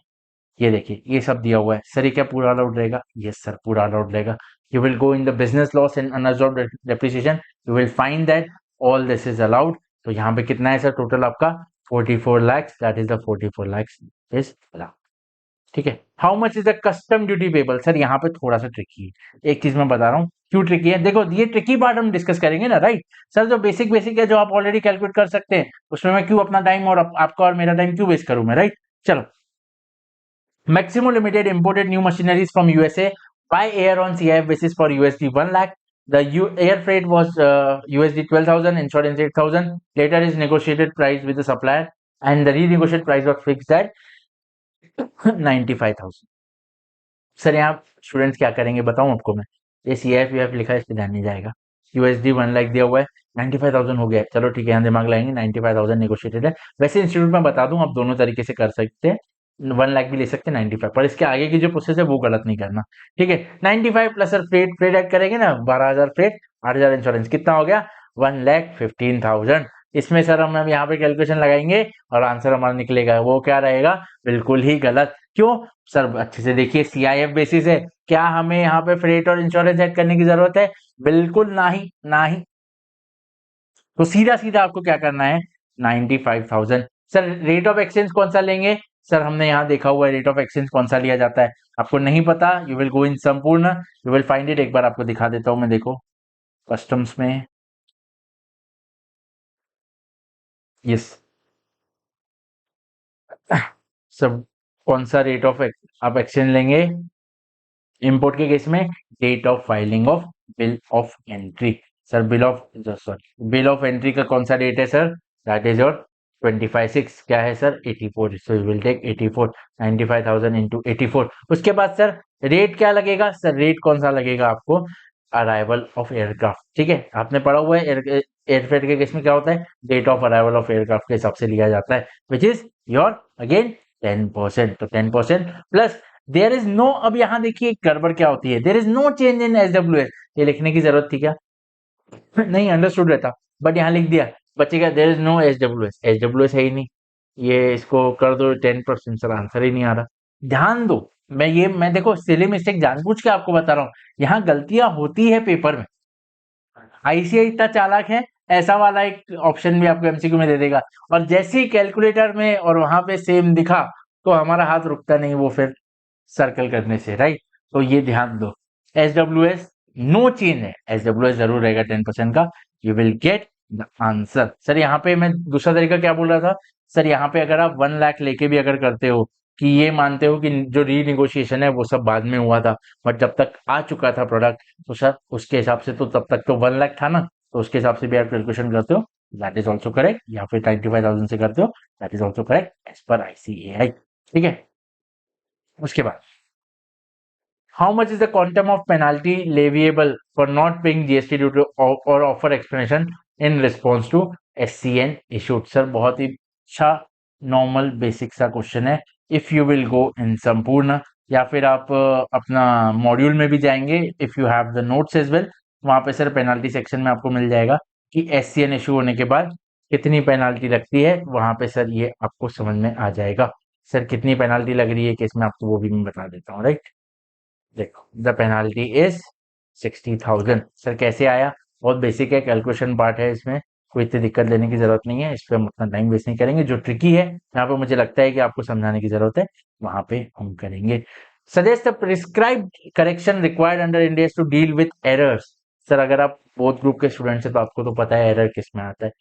ये देखिए ये सब दिया हुआ है सर, ये क्या पूरा अलाउड रहेगा? यस सर पूरा अलाउड रहेगा। You will go in the business loss and unabsorbed depreciation, you will find that all this is allowed. तो यहाँ पे कितना है सर टोटल आपका? 44 lakhs, that is the 44 lakhs is allowed, ठीक है। How much is the custom duty payable? Sir यहाँ पे थोड़ा सा ट्रिकी है, एक चीज मैं बता रहा हूँ क्यों ट्रिकी है। देखो ये ट्रिकी पार्ट हम डिस्कस करेंगे ना, राइट। सर जो बेसिक बेसिक है, जो आप ऑलरेडी कैलकुलेट कर सकते हैं, उसमें मैं क्यों अपना टाइम और आपका और मेरा टाइम क्यों वेस्ट करूं मैं, राइट। चलो, Maximo Limited imported new machineries from USA by air on CIF basis for USD 1 lakh. The air freight was USD 12,000, insurance 8,000. Later is negotiated price with the supplier, and the renegotiated price was fixed at 95,000. Sir यहाँ स्टूडेंट्स क्या करेंगे बताऊं आपको मैं, ये CIF वीएफ लिखा है इस पे ध्यान नहीं जाएगा। USD 1 लाख दिया हुआ है, 95,000 हो गया है, चलो ठीक है यहाँ दिमाग लगाएंगे, 95,000 नेगोशिएटेड है। वैसे इंस्टीट्यूट में बता दूं आप दोनों तरीके से कर सकते हैं, 1 लाख भी ले सकते हैं 95, पर इसके आगे की जो प्रोसेस है वो गलत नहीं करना, ठीक है। 95 plus sir freight freight add करेंगे ना, 12,000 फ्रेट, 8,000 इंश्योरेंस, कितना हो गया 1,15,000। इसमें सर हम यहाँ पे कैलकुलेशन लगाएंगे और आंसर हमारा निकलेगा, वो क्या रहेगा, बिल्कुल ही गलत। क्यों सर, अच्छे से देखिए, CIF बेसिस है, क्या हमें यहाँ पे फ्रेट और इंश्योरेंस ऐड करने की जरूरत है, बिल्कुल नहीं नहीं। तो सीधा सीधा आपको क्या करना है, 95,000। सर रेट ऑफ एक्सचेंज कौन सा लेंगे, सर हमने यहाँ देखा हुआ है रेट ऑफ एक्सचेंज कौन सा लिया जाता है, आपको नहीं पता, यू विल गो इन संपूर्ण, यू विल फाइंड इट, एक बार आपको दिखा देता हूं मैं, देखो कस्टम्स में, यस, सब कौन सा रेट ऑफ आप एक्सचेंज लेंगे इंपोर्ट के केस में, date of filing of bill of entry. Sir bill of, sorry, bill of entry का कौन सा डेट है सर, दैट इज योर 25/6, क्या है sir 84, so you will take 84, 95,000 into 84। उसके बाद सर रेट क्या लगेगा, सर रेट कौन सा लगेगा आपको, अराइवल ऑफ एयरक्राफ्ट, ठीक है, आपने पढ़ा हुआ है एयरफ्रेट के केस में क्या होता है, date of arrival of aircraft के हिसाब से लिया जाता है, विच इज योर अगेन 10%। तो 10% प्लस देयर इज नो, अब यहां देखिए गड़बड़ क्या होती है, there is no change in SWS, ये लिखने की जरूरत थी क्या, नहीं अंडरस्टूड रहता, बट यहाँ लिख दिया, बचेगा there is no H W S है ही नहीं, ये इसको कर दो 10%, सर आंसर ही नहीं आ रहा। ध्यान दो, मैं देखो सिली मिस्टेक जानबूझ के आपको बता रहा हूँ, यहाँ गलतियां होती है पेपर में, ICAI इतना चालाक है, ऐसा वाला एक ऑप्शन भी आपको MCQ में दे देगा, और जैसे ही कैलकुलेटर में और वहां पे सेम दिखा, तो हमारा हाथ रुकता नहीं वो फिर सर्कल करने से, राइट। तो ये ध्यान दो, SWS नो चेंज है, SWS जरूर रहेगा 10% का, you will get the answer. Sir यहाँ पे मैं दूसरा तरीका क्या बोल रहा था, सर यहाँ पे अगर आप 1 लाख लेके भी अगर करते हो, कि ये मानते हो कि जो रीनिगोशिएशन है वो सब बाद में हुआ था, बट जब तक आ चुका था प्रोडक्ट, तो सर उसके हिसाब से तो तब तक तो 1 लाख था ना, तो उसके हिसाब से भी आप कैलकुलेशन करते हो, दैट इज ऑल्सो करेक्ट, या फिर 95,000 से करते हो, that is also correct as per ICAI, ठीक है। उसके बाद, how much is the quantum of penalty leviable for not paying GST duty or offer explanation in response to SCN issued? Sir बहुत ही अच्छा नॉर्मल बेसिक सा क्वेश्चन है। If you will go in Sampoorna, या फिर आप अपना मॉड्यूल में भी जाएंगे, if you have the notes as well, वहां पे सर पेनाल्टी सेक्शन में आपको मिल जाएगा कि SCN इशू होने के बाद कितनी पेनाल्टी लगती है, वहां पे सर ये आपको समझ में आ जाएगा। सर कितनी पेनाल्टी लग रही है केस में, आपको वो भी मैं बता देता हूँ, राइट। देखो, द पेनाल्टी इज 60,000। सर कैसे आया, बहुत बेसिक है, कैलकुलेशन पार्ट है, इसमें कोई इतनी दिक्कत लेने की जरूरत नहीं है, इस पर हम उतना टाइम वेस्ट नहीं करेंगे, जो ट्रिकी है यहाँ पे मुझे लगता है कि आपको समझाने की जरूरत है, वहां पे हम करेंगे। Suggest the prescribed correction required under Ind AS to deal with errors. Sir अगर आप बोथ ग्रुप के स्टूडेंट्स हैं तो आपको तो पता है एरर किस में आता है,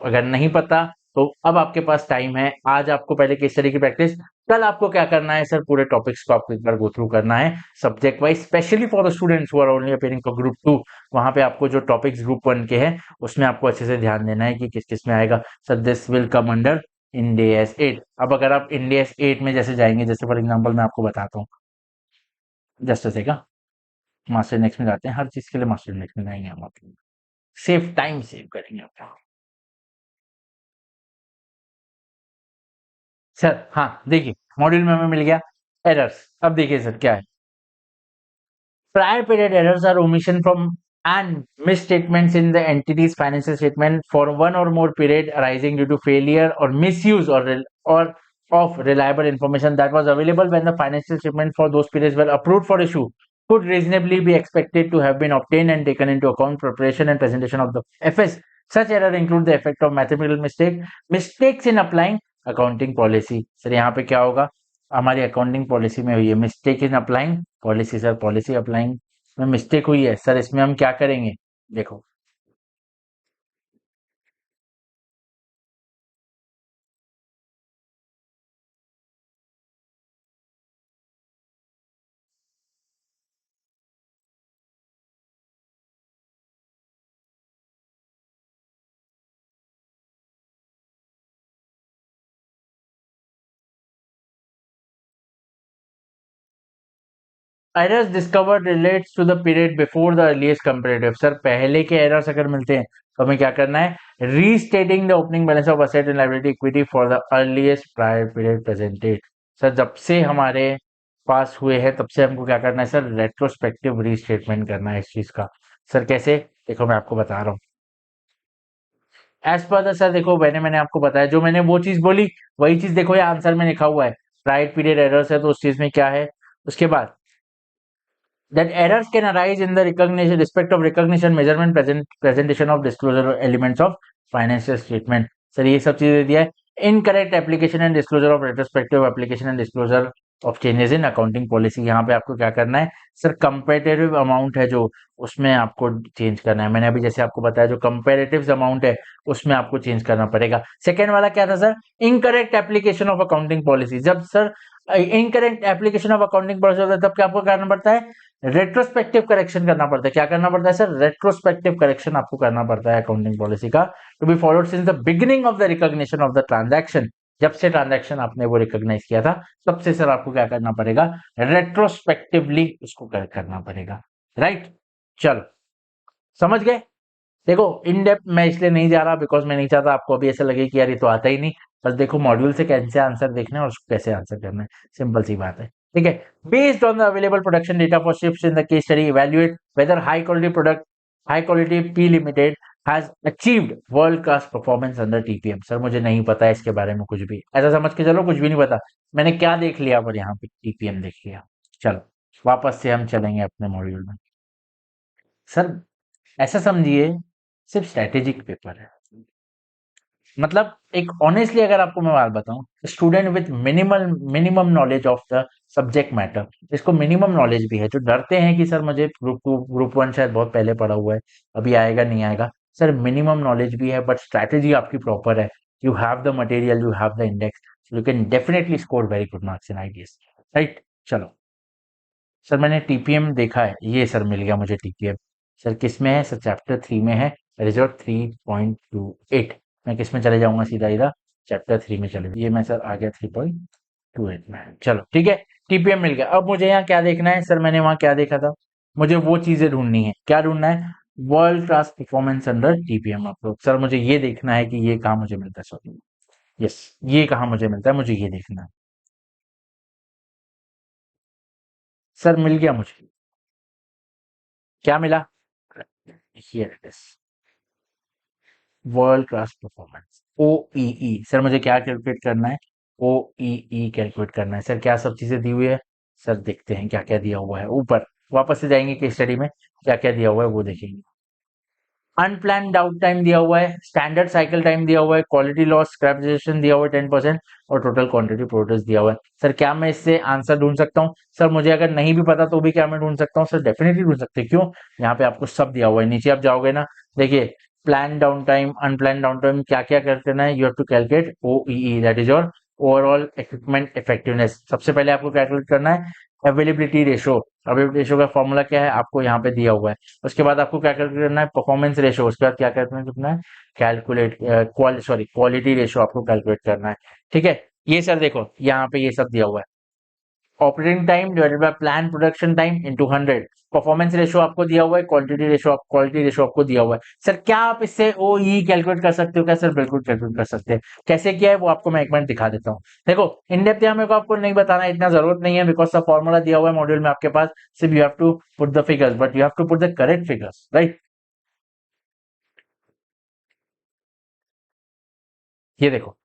अगर नहीं पता तो अब आपके पास टाइम है, आज आपको पहले केस स्टडी की प्रैक्टिस, कल आपको क्या करना है सर, पूरे टॉपिक्स को आपको एक बार गो थ्रू करना है subject wise, specially for the students who are only appearing for group 2। वहां पे आपको जो टॉपिक्स ग्रुप 1 के हैं उसमें आपको अच्छे से ध्यान देना है कि किस किस में आएगा। Sir this will come under Ind AS 8। अब अगर आप इंडेस 8 में जैसे जाएंगे, जैसे फॉर एग्जाम्पल मैं आपको बताता हूँ, जस्ट सेगा, मास्टर नेक्स्ट में जाते हैं, हर चीज के लिए मास्टर नेक्स्ट में जाएंगे हम, मतलब सेफ टाइम सेव करेंगे अपना। सर हाँ देखिए, मॉड्यूल में हमें मिल गया एरर्स, अब देखिए सर क्या है, prior period errors are omission from and misstatements in the entity's financial statement for one or more period arising due to failure or misuse or of reliable information that was available when the financial statement for those periods were approved for issue could reasonably be expected to have been obtained and taken into account preparation and presentation of the FS. Such error include the effect of mathematical mistakes in applying accounting policy. Sir यहाँ पे क्या होगा, हमारी अकाउंटिंग पॉलिसी में हुई है mistake in applying policy, sir policy applying में मिस्टेक हुई है, सर इसमें हम क्या करेंगे, देखो errors discovered relates to the period before the earliest comparative. Sir पहले के एरर्स अगर मिलते हैं तो हमें क्या करना है, restating the opening balance of asset and liability equity for the earliest prior period presented. Sir जब से हमारे पास हुए हैं तब से हमको क्या करना है सर, रेट्रोस्पेक्टिव रीस्टेटमेंट करना है इस चीज का। सर कैसे, देखो मैं आपको बता रहा हूँ। एज पर द सर देखो, मैंने मैंने आपको बताया, जो मैंने वो चीज बोली वही चीज देखो ये आंसर में लिखा हुआ है। प्रायर पीरियड एरर्स है तो उस चीज में क्या है, उसके बाद that errors can arise in the recognition respect of recognition measurement presentation of disclosure elements of financial statement। Sir ये सब चीजें दिया है। Incorrect application and disclosure of retrospective application and disclosure of changes in accounting policy. यहाँ पे आपको क्या करना है सर, कंपेरेटिव अमाउंट है जो, उसमें आपको चेंज करना है। मैंने अभी जैसे आपको बताया जो कंपेरेटिव अमाउंट है उसमें आपको चेंज करना पड़ेगा। सेकेंड वाला क्या था sir, incorrect application of accounting policy. जब sir incorrect application of accounting policy होता है तब क्या आपको करना पड़ता है, रेट्रोस्पेक्टिव करेक्शन करना पड़ता है। क्या करना पड़ता है सर, रेट्रोस्पेक्टिव करेक्शन आपको करना पड़ता है अकाउंटिंग पॉलिसी का, to be followed since the beginning of the recognition of the transaction. जब से ट्रांजैक्शन आपने वो रिकॉग्नाइज किया था तब से सर आपको क्या करना पड़ेगा, रेट्रोस्पेक्टिवली उसको करेक्ट करना पड़ेगा। राइट, चलो समझ गए। देखो इन डेप्थ मैं इसलिए नहीं जा रहा बिकॉज मैं नहीं चाहता आपको अभी ऐसा लगे कि यार ये तो आता ही नहीं। बस देखो मॉड्यूल से कैसे आंसर देखना है और उसको कैसे आंसर करना है, सिंपल सी बात है। ठीक है, based on the available production data for ships in the case study evaluate whether high quality P limited has achieved world class performance under TPM. Sir मुझे नहीं पता है इसके बारे में कुछ भी, ऐसा समझ के चलो कुछ भी नहीं पता। मैंने क्या देख लिया पर यहाँ पे टीपीएम देख लिया। चलो वापस से हम चलेंगे अपने मॉड्यूल में। सर ऐसा समझिए सिर्फ स्ट्रेटेजिक पेपर है, मतलब एक ऑनेस्टली अगर आपको मैं बात बताऊं, student with minimum knowledge of the subject matter, इसको मिनिमम नॉलेज भी है, जो डरते हैं कि सर मुझे ग्रुप टू ग्रुप वन शायद बहुत पहले पढ़ा हुआ है अभी आएगा नहीं आएगा। सर मिनिमम नॉलेज भी है बट स्ट्रैटेजी आपकी प्रॉपर है, you have the material, you have the index, you can definitely score very good marks in IDs. Right, चलो सर मैंने टीपीएम देखा है, ये सर मिल गया मुझे टीपीएम। सर किस में है सर, चैप्टर 3 में है, रिजल्ट 3.28। मैं किस में चले जाऊंगा, सीधा इधर चैप्टर 3 में चले, ये मैं सर आ गया 3.28 में। चलो ठीक है, टीपीएम मिल गया। अब मुझे यहाँ क्या देखना है सर, मैंने वहां क्या देखा था, मुझे वो चीजें ढूंढनी है। क्या ढूंढना है, world class performance under TPM approach. Sir मुझे ये देखना है कि ये कहाँ मुझे मिलता है, सॉरी यस, ये कहाँ मुझे मिलता है, मुझे ये देखना है। सर मिल गया मुझे, क्या मिला, here it is, world class performance OEE. Sir मुझे क्या कैलकुलेट करना है, ओईई कैलकुलेट करना है। सर क्या सब चीजें दी हुई है, सर देखते हैं क्या क्या दिया हुआ है। ऊपर वापस से जाएंगे केस स्टडी में, क्या क्या दिया हुआ है वो देखेंगे। अनप्लान डाउट टाइम दिया हुआ है, स्टैंडर्ड साइकिल टाइम दिया हुआ है, क्वालिटी लॉस स्क्रैपेशन दिया हुआ है 10% और टोटल क्वांटिटी प्रोड्यूस दिया हुआ है। सर क्या मैं इससे आंसर ढूंढ सकता हूँ, सर मुझे अगर नहीं भी पता तो भी क्या मैं ढूंढ सकता हूँ, सर डेफिनेटली ढूंढ सकते हैं। क्यों, यहाँ पे आपको सब दिया हुआ है, नीचे आप जाओगे ना, देखिए plan down time unplanned down time क्या क्या करना है, you have to calculate OEE that is your overall equipment effectiveness. सबसे पहले आपको कैलकुलेट करना है अवेलेबिलिटी रेशो। अवेलेबिलिटी रेशो का फॉर्मूला क्या है आपको यहाँ पे दिया हुआ है। उसके बाद आपको क्या कैलकुलेट करना है, परफॉर्मेंस रेशो। उसके बाद क्या कैलकुलेट करना है, क्वालिटी रेशो आपको कैलकुलेट करना है। ठीक है, ये सर देखो यहाँ पे ये सब दिया हुआ है, operating time divided by plan production time into 100, performance ratio आपको दिया हुआ है, क्वालिटी रेशो आपको दिया हुआ है। सर क्या आप इससे ओ ई कैलकुलेट कर सकते हो क्या, सर बिल्कुल कैलकुलेट कर सकते हैं। कैसे किया है वो आपको मैं एक मिनट दिखा देता हूँ। देखो इन डेप्थ यहाँ मेरे को आपको नहीं बताना, इतना जरूरत नहीं है बिकॉज सब फॉर्मूला दिया हुआ है मॉड्यूल में आपके पास, सिर्फ you have to put the figures, but you have to put the correct figures. Right, ये देखो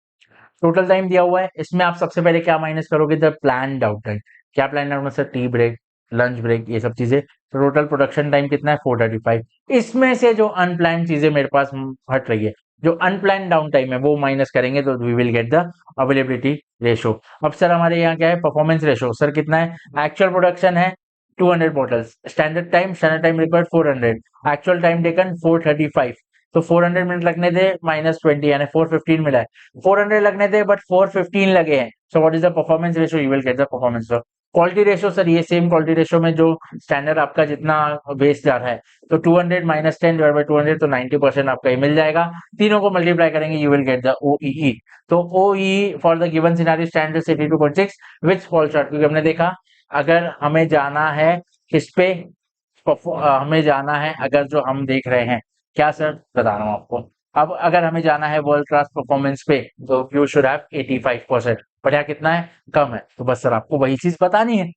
टोटल टाइम दिया हुआ है, इसमें आप सबसे पहले क्या माइनस करोगे, द प्लान आउट टाइम। क्या प्लान आउट मतलब टी ब्रेक, लंच ब्रेक, ये सब चीजें। तो टोटल प्रोडक्शन टाइम कितना है 435। इसमें से जो अनप्लान चीजें मेरे पास हट रही है, जो अनप्लान डाउन टाइम है वो माइनस करेंगे तो we will get the availability ratio. अब सर हमारे यहाँ क्या है, परफॉर्मेंस रेशो। सर कितना है, एक्चुअल प्रोडक्शन है 200 bottles, standard time required 400, actual time taken 435। तो 400 मिनट लगने थे -20 यानी 415 मिला है। 400 लगने थे बट 415 लगे हैं, so what is the performance ratio, you will get the performance ratio. Quality ratio sir ये सेम क्वालिटी रेशियो में जो स्टैंडर्ड आपका जितना वेस्ट जा रहा है, तो 200 -10 डिवाइड बाय 200 तो 90% आपका ही मिल जाएगा। तीनों को मल्टीप्लाई करेंगे you will get the OEE. तो OEE for the given scenario standard 82.6 which fall short, क्योंकि हमने देखा अगर हमें जाना है किस पे, हमें जाना है अगर जो हम देख रहे हैं, क्या सर बता रहा हूँ आपको। अब अगर हमें जाना है वर्ल्ड क्लास परफॉर्मेंस पे, तो यू शुड हैव 85%, पर यहाँ कितना है, कम है। तो बस सर आपको वही चीज बतानी है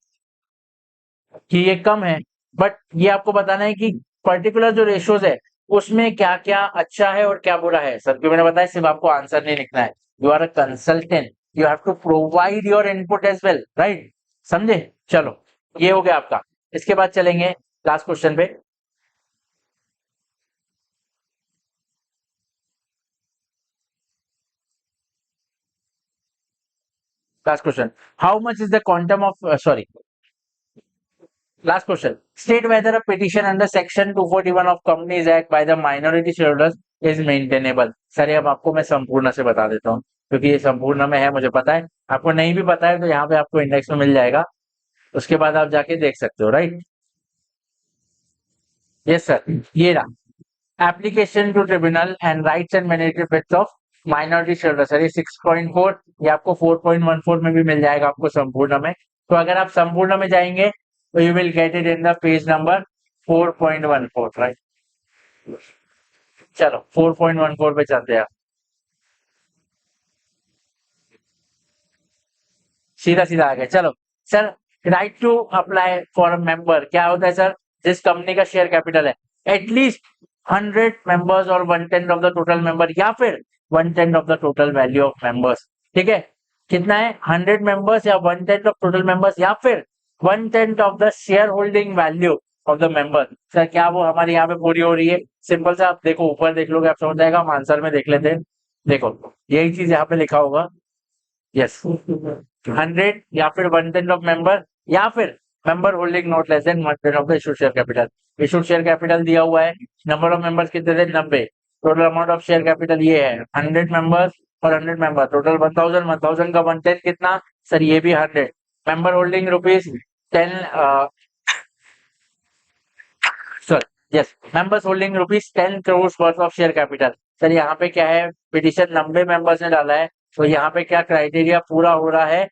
कि ये कम है, बट ये आपको बताना है कि पर्टिकुलर जो रेशियोज है उसमें क्या क्या अच्छा है और क्या बुरा है। सर क्यों मैंने बताया, सिर्फ आपको आंसर नहीं लिखना है, you are a consultant, you have to provide your input as well, right. समझे? चलो, ये हो गया आपका। इसके बाद चलेंगे लास्ट क्वेश्चन पे। Last question, how much is the quantum of, sorry, last question. State whether a petition under section 241 of Companies Act by the minority shareholders is maintainable. Sir ये अब आपको मैं संपूर्ण से बता देता हूँ, क्योंकि ये संपूर्ण में है, मुझे पता है। आपको नहीं भी पता है तो यहाँ पे आपको इंडेक्स में मिल जाएगा, उसके बाद आप जाके देख सकते हो, राइट। यस सर, ये रहा application to tribunal and rights and benefits of minority shareholder. Sir ये 6.4, ये आपको 4.14 में भी मिल जाएगा आपको संपूर्ण में। तो अगर आप संपूर्ण में जाएंगे तो you will get it in the page number 4.14, right. चलो 4.14 पे चलते हैं, सीधा सीधा आ गया। चलो sir, right to apply for member क्या होता है सर, जिस कंपनी का शेयर कैपिटल है एटलीस्ट 100 मेंबर्स और 1/10 ऑफ द टोटल मेंबर, या फिर 1/10 of the total value of members. ठीक है, कितना है, 100 मेंबर्स या 1/10 ऑफ टोटल मेंबर्स, या फिर 1/10 of the share holding value of the member. Sir क्या वो हमारे यहाँ पे पूरी हो रही है? सिंपल से आप देखो, ऊपर देख लोगे आप समझ जाएगा, हम आंसर में देख लेते हैं। देखो यही चीज यहाँ पे लिखा होगा, यस, 100 या फिर 1/10 ऑफ मेंबर, या फिर member holding not less than 1/10 of the issued share capital. Issued share capital दिया हुआ है, नंबर ऑफ मेंबर्स कितने थे, 90। Total amount of share capital ये है 100 मेंबर्स और 100 मेंबर, टोटल 1000, 1000 का 1/10 कितना, सर ये भी 100। Member holding rupees 10, sir yes, members holding rupees 10 crore worth of share capital. Sir यहाँ पे क्या है, पिटिशन 90 मेंबर्स ने डाला है, तो यहाँ पे क्या क्राइटेरिया पूरा हो रहा है,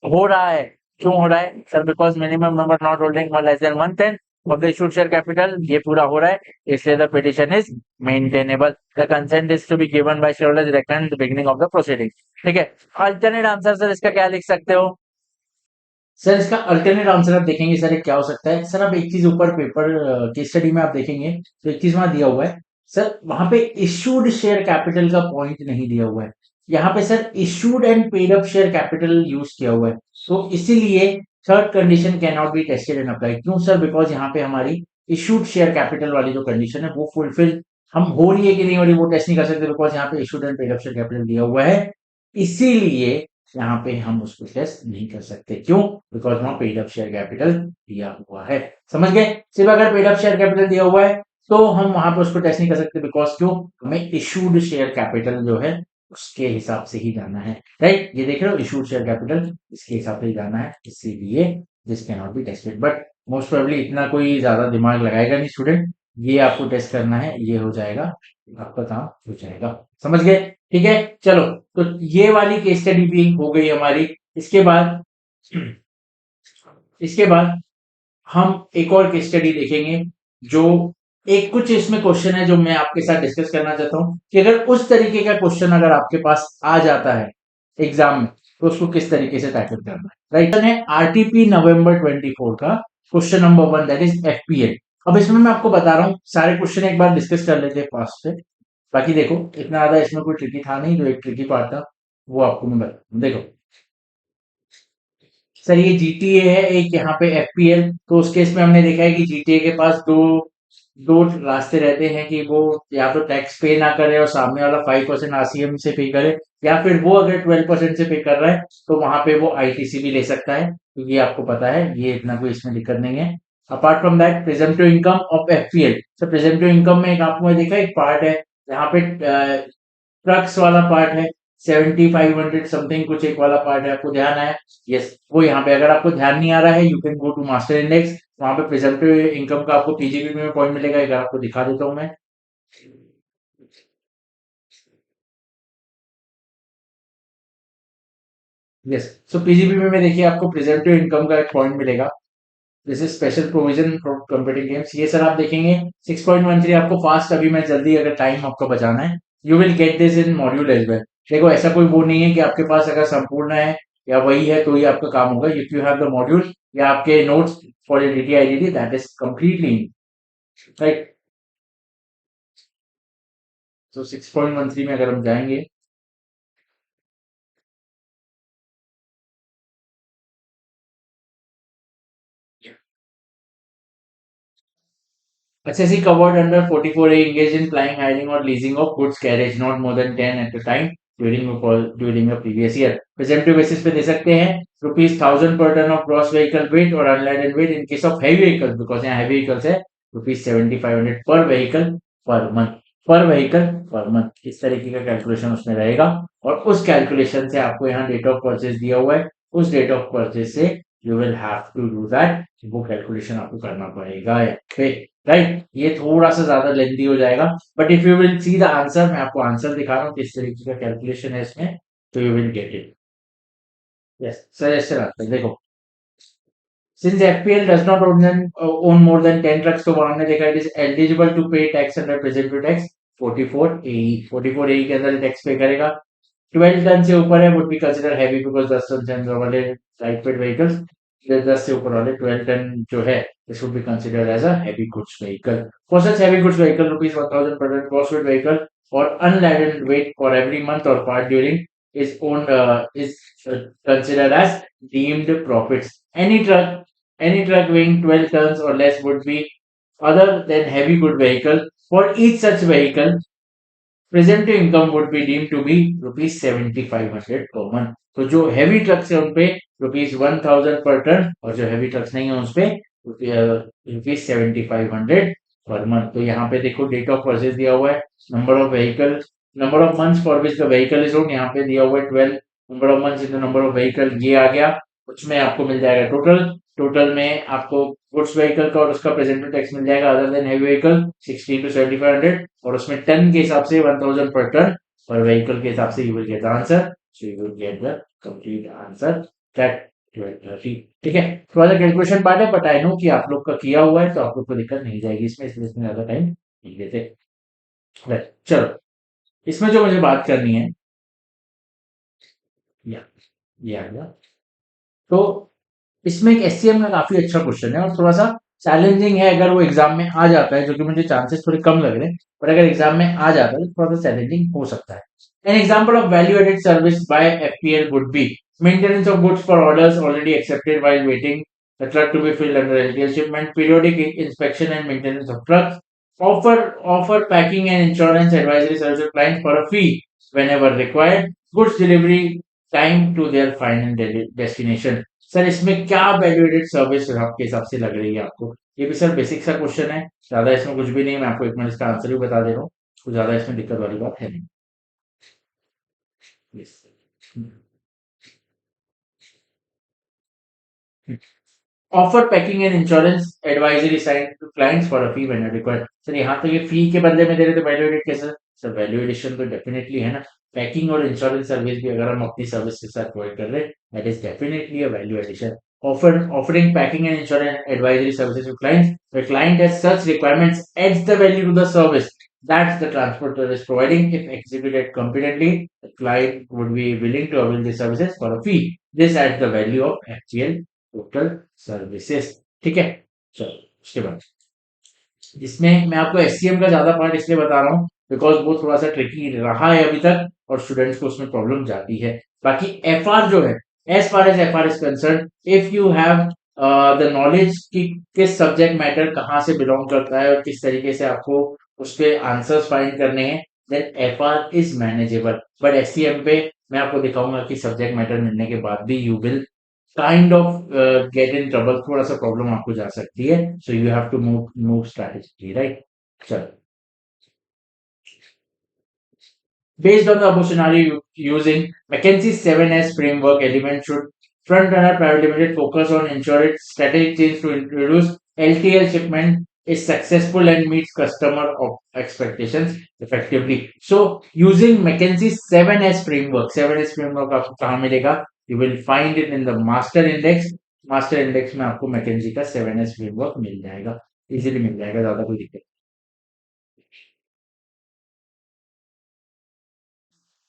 हो रहा है। क्यों हो रहा है sir, because minimum member not holding less than 1/10 of the issued share capital, ये पूरा हो रहा है, इसलिए the petition is maintainable. The consent is to be given by shareholders directly at the beginning of the proceeding. ठीक है, अल्टरनेट आंसर सर इसका क्या लिख सकते हो? सर इसका अल्टरनेट आंसर आप देखेंगे सर, ये क्या हो सकता है सर, आप एक चीज ऊपर पेपर केस स्टडी में आप देखेंगे तो एक चीज वहां दिया हुआ है सर, वहां पे इश्यूड शेयर कैपिटल का पॉइंट नहीं दिया हुआ है, यहाँ पे sir issued and paid up share capital use किया हुआ है। तो इसीलिए third condition can not be tested and apply. क्यों सर, बिकॉज यहाँ पे हमारी इश्यूड शेयर कैपिटल वाली जो कंडीशन है वो फुलफिल हम हो रही है कि नहीं हो रही वो टेस्ट नहीं कर सकते, बिकॉज यहाँ पे issued and paid up share capital दिया हुआ है, इसीलिए यहाँ पे हम उसको टेस्ट नहीं कर सकते। क्यों? बिकॉज वहां पेड अप शेयर कैपिटल दिया हुआ है। समझ गए? सिर्फ अगर पेड अप शेयर कैपिटल दिया हुआ है तो हम वहां पे उसको टेस्ट नहीं कर सकते, बिकॉज क्यों, हमें इशूड शेयर कैपिटल जो है उसके हिसाब से ही जाना है, राइट। ये देख रहे हो, इशूड शेयर कैपिटल इसके हिसाब से ही जाना है, इसीलिए this can not be tested. But most probably इतना कोई ज्यादा दिमाग लगाएगा नहीं स्टूडेंट, ये आपको टेस्ट करना है, ये हो जाएगा, आपका काम हो जाएगा। समझ गए? ठीक है, चलो, तो ये वाली केस स्टडी भी हो गई हमारी। इसके बाद इसके बाद हम एक और केस स्टडी देखेंगे, जो एक कुछ इसमें क्वेश्चन है जो मैं आपके साथ डिस्कस करना चाहता हूं कि अगर उस तरीके का क्वेश्चन अगर आपके पास आ जाता है एग्जाम में तो उसको किस तरीके से टैकल करना है, राइट। है आरटीपी नवंबर 24 का question number 1, that is FPL. अब इसमें मैं आपको बता रहा हूं, सारे क्वेश्चन एक बार डिस्कस कर लेते हैं फास्ट से। बाकी देखो इतना ज्यादा इसमें कोई ट्रिकी था नहीं, जो एक ट्रिकी पार्ट था वो आपको मैं बता दूं। देखो सर, ये जीटीए है एक, यहाँ पे एफपीएल, तो उस केस में हमने देखा है कि जीटीए के पास दो दो रास्ते रहते हैं कि वो या तो टैक्स पे ना करे और सामने वाला 5% आरसीएम से पे करे, या फिर वो अगर 12% से पे कर रहा है तो वहां पे वो आईटीसी भी ले सकता है, तो ये आपको पता है, ये इतना कोई इसमें दिक्कत नहीं है। Apart from that, प्रेजेंटिव income of FPL, sir प्रेजेंटिव income में एक आपको देखा एक पार्ट है यहाँ पे, ट्रक्स वाला पार्ट है, 7500 समथिंग कुछ एक वाला पार्ट है, आपको ध्यान है? यस, वो यहाँ पे अगर आपको ध्यान नहीं आ रहा है, you can go to master index, वहां पे प्रेजेंटिव इनकम का आपको पीजीबी में पॉइंट मिलेगा, अगर आपको दिखा देता हूं मैं। यस, सो पीजीबी में देखिए आपको प्रिजेंटिव इनकम का एक पॉइंट मिलेगा। This is special provision for computing games. ये सर आप देखेंगे 6.13 आपको फास्ट, अभी मैं जल्दी अगर टाइम आपको बचाना है, you will get this in module as well. देखो ऐसा कोई वो नहीं है कि आपके पास अगर संपूर्ण है या वही है तो ही आपका काम होगा। If you have the module या आपके notes for your DT IDT, that is completely right. तो 6.13 में अगर हम जाएंगे, Assessing covered under 44A engaged in flying, hiring or leasing of goods carriage not more than 10 at a time during the previous year. Presumptive basis पे दे सकते हैं ₹1000 per ton of gross vehicle weight और unladen weight in case of heavy vehicles, because यहाँ heavy vehicles है ₹7500 per vehicle per month, इस तरीके का कैलकुलेशन उसमें रहेगा। और उस कैलकुलेशन से आपको यहाँ डेट ऑफ परचेज दिया हुआ है, उस डेट ऑफ परचेज से you will have to do that, वो कैलकुलेशन आपको करना पड़ेगा यहाँ पे, राइट। ये थोड़ा सा ज्यादा लेंथी हो जाएगा, but if you will see the answer, मैं आपको आंसर दिखा रहा हूँ किस तरीके का कैलकुलेशन है इसमें, तो you will get it. Yes sir, ऐसे आता है देखो, since FPL does not own more than 10 trucks, तो वहां हमने देखा it is eligible to pay tax under presumptive tax 44AE। 44AE के अंदर टैक्स पे करेगा। 12 टन से ऊपर है would be considered heavy because 10 ton से अंदर वाले लाइट वेट व्हीकल्स, 10 से ऊपर वाले 12 टन जो है, this would be considered as a heavy goods vehicle। For such heavy goods vehicle, rupees 1000 per ton gross weight vehicle or unladen weight for every month or part during is considered as deemed profits। Any truck weighing 12 tons or less would be other than heavy good vehicle। For each such vehicle, presumptive income would be deemed to be rupees 7500 per month। तो जो हेवी ट्रक्स है उनपे रुपीज 1000 पर टन, और जो हेवी ट्रक्स नहीं है उसपे रुपीज 7500 पर मंथ। तो यहाँ पे देखो डेट ऑफ परचेज दिया हुआ है, number of vehicle, number of months for which the vehicle is owned, यहाँ पे दिया हुआ है 12, number of months in the number of vehicle ये आ गया। उसमें आपको मिल जाएगा टोटल, टोटल में आपको गुड्स व्हीकल का और उसका प्रेजेंटेड टैक्स मिल जाएगा other than heavy vehicle 16 to 7500, और उसमें टन के हिसाब से 1000 पर टन, और व्हीकल के हिसाब से you will get the answer. So you will get the complete answer that 1230। ठीक है, थोड़ा सा कैलकुलेशन पार्ट है, बट आई नो कि आप लोग का किया हुआ है तो आप लोग को दिक्कत नहीं जाएगी इसमें, इसलिए इसमें ज्यादा टाइम नहीं देते। Right, चलो इसमें जो मुझे बात करनी है, या ये आ गया, तो इसमें एक एससीएम का काफी अच्छा क्वेश्चन है और थोड़ा सा चैलेंजिंग है अगर वो एग्जाम में आ जाता है, जो कि मुझे चांसेस थोड़े कम लग रहे हैं, पर अगर एग्जाम में आ जाता है तो थोड़ा सा चैलेंजिंग हो सकता है। An example of value added service by FPL would be maintenance of goods for orders already accepted while waiting the truck to be filled under LTL shipment, periodic inspection and maintenance of trucks, offer packing and insurance advisory service to clients for a fee whenever required, goods delivery time to their final destination। Sir इसमें क्या वैल्यू एडेड सर्विस आपके हिसाब से लग रही है आपको? ये भी सर बेसिक सा क्वेश्चन है, ज्यादा इसमें कुछ भी नहीं, मैं आपको एक मिनट इसका आंसर भी बता दे रहा हूँ, कुछ ज्यादा इसमें दिक्कत वाली बात है नहीं। Yes. Offer packing and insurance advisory site to clients for a fee when required. Sir यहाँ तो ये फी के बदले में दे रहे तो वैल्यू एडिट कैसे? सर वैल्यू एडिशन तो डेफिनेटली है ना, पैकिंग और इंश्योरेंस सर्विस भी अगर हम अपनी सर्विस के साथ प्रोवाइड कर रहे हैं, that is definitely a value addition. Offering packing and insurance advisory services to clients, the client has such requirements adds the value to the service that the transporter is providing। If executed competently, the client would be willing to avail the services for a fee। This adds the value of actual total services. ठीक है, चलो उसके बाद इसमें मैं आपको एससीएम का ज्यादा पार्ट इसलिए बता रहा हूँ बिकॉज वो थोड़ा सा ट्रिकी रहा है अभी तक और स्टूडेंट्स को उसमें प्रॉब्लम जाती है। बाकी एफआर जो है, as far as FR is concern, if you have the knowledge कि किस सब्जेक्ट मैटर कहाँ से बिलोंग करता है और किस तरीके से आपको उसके आंसर्स फाइंड करने हैं, then FR is manageable. But SCM पे मैं आपको दिखाऊंगा कि सब्जेक्ट मैटर मिलने के बाद भी you will kind of get in trouble, थोड़ा सा प्रॉब्लम आपको जा सकती है। So you have to move strategy, right. चलो, based on the above scenario, using McKinsey's 7S framework, element should front runner private limited focus on ensuring strategic change to introduce LTL shipment is successful and meets customer expectations effectively। So using McKinsey's 7S framework, 7S framework आपको कहाँ मिलेगा? You will find it in the master index. Master index में आपको मैकेंजी का 7S फ्रेमवर्क मिल जाएगा, इजीली मिल जाएगा, ज्यादा कोई दिक्कत।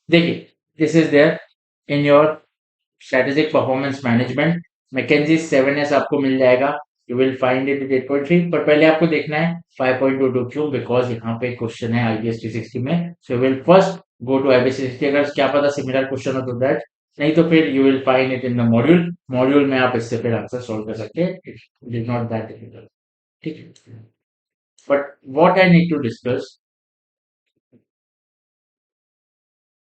देखिए, this is there in your strategic performance management, McKinsey 7S आपको मिल जाएगा। यू विल फाइंड इट 8.3, पर पहले आपको देखना है 5.22 क्यों, बिकॉज यहाँ पे क्वेश्चन है IBS 360 में। So you will first go to IBS 360, अगर क्या पता सिमिलर क्वेश्चन हो तो दैट, नहीं तो फिर you will find it in the module. Module में आप इससे फिर आंसर सॉल्व कर सकते हैं, it is not that difficult, ठीक है। But what I need to discuss,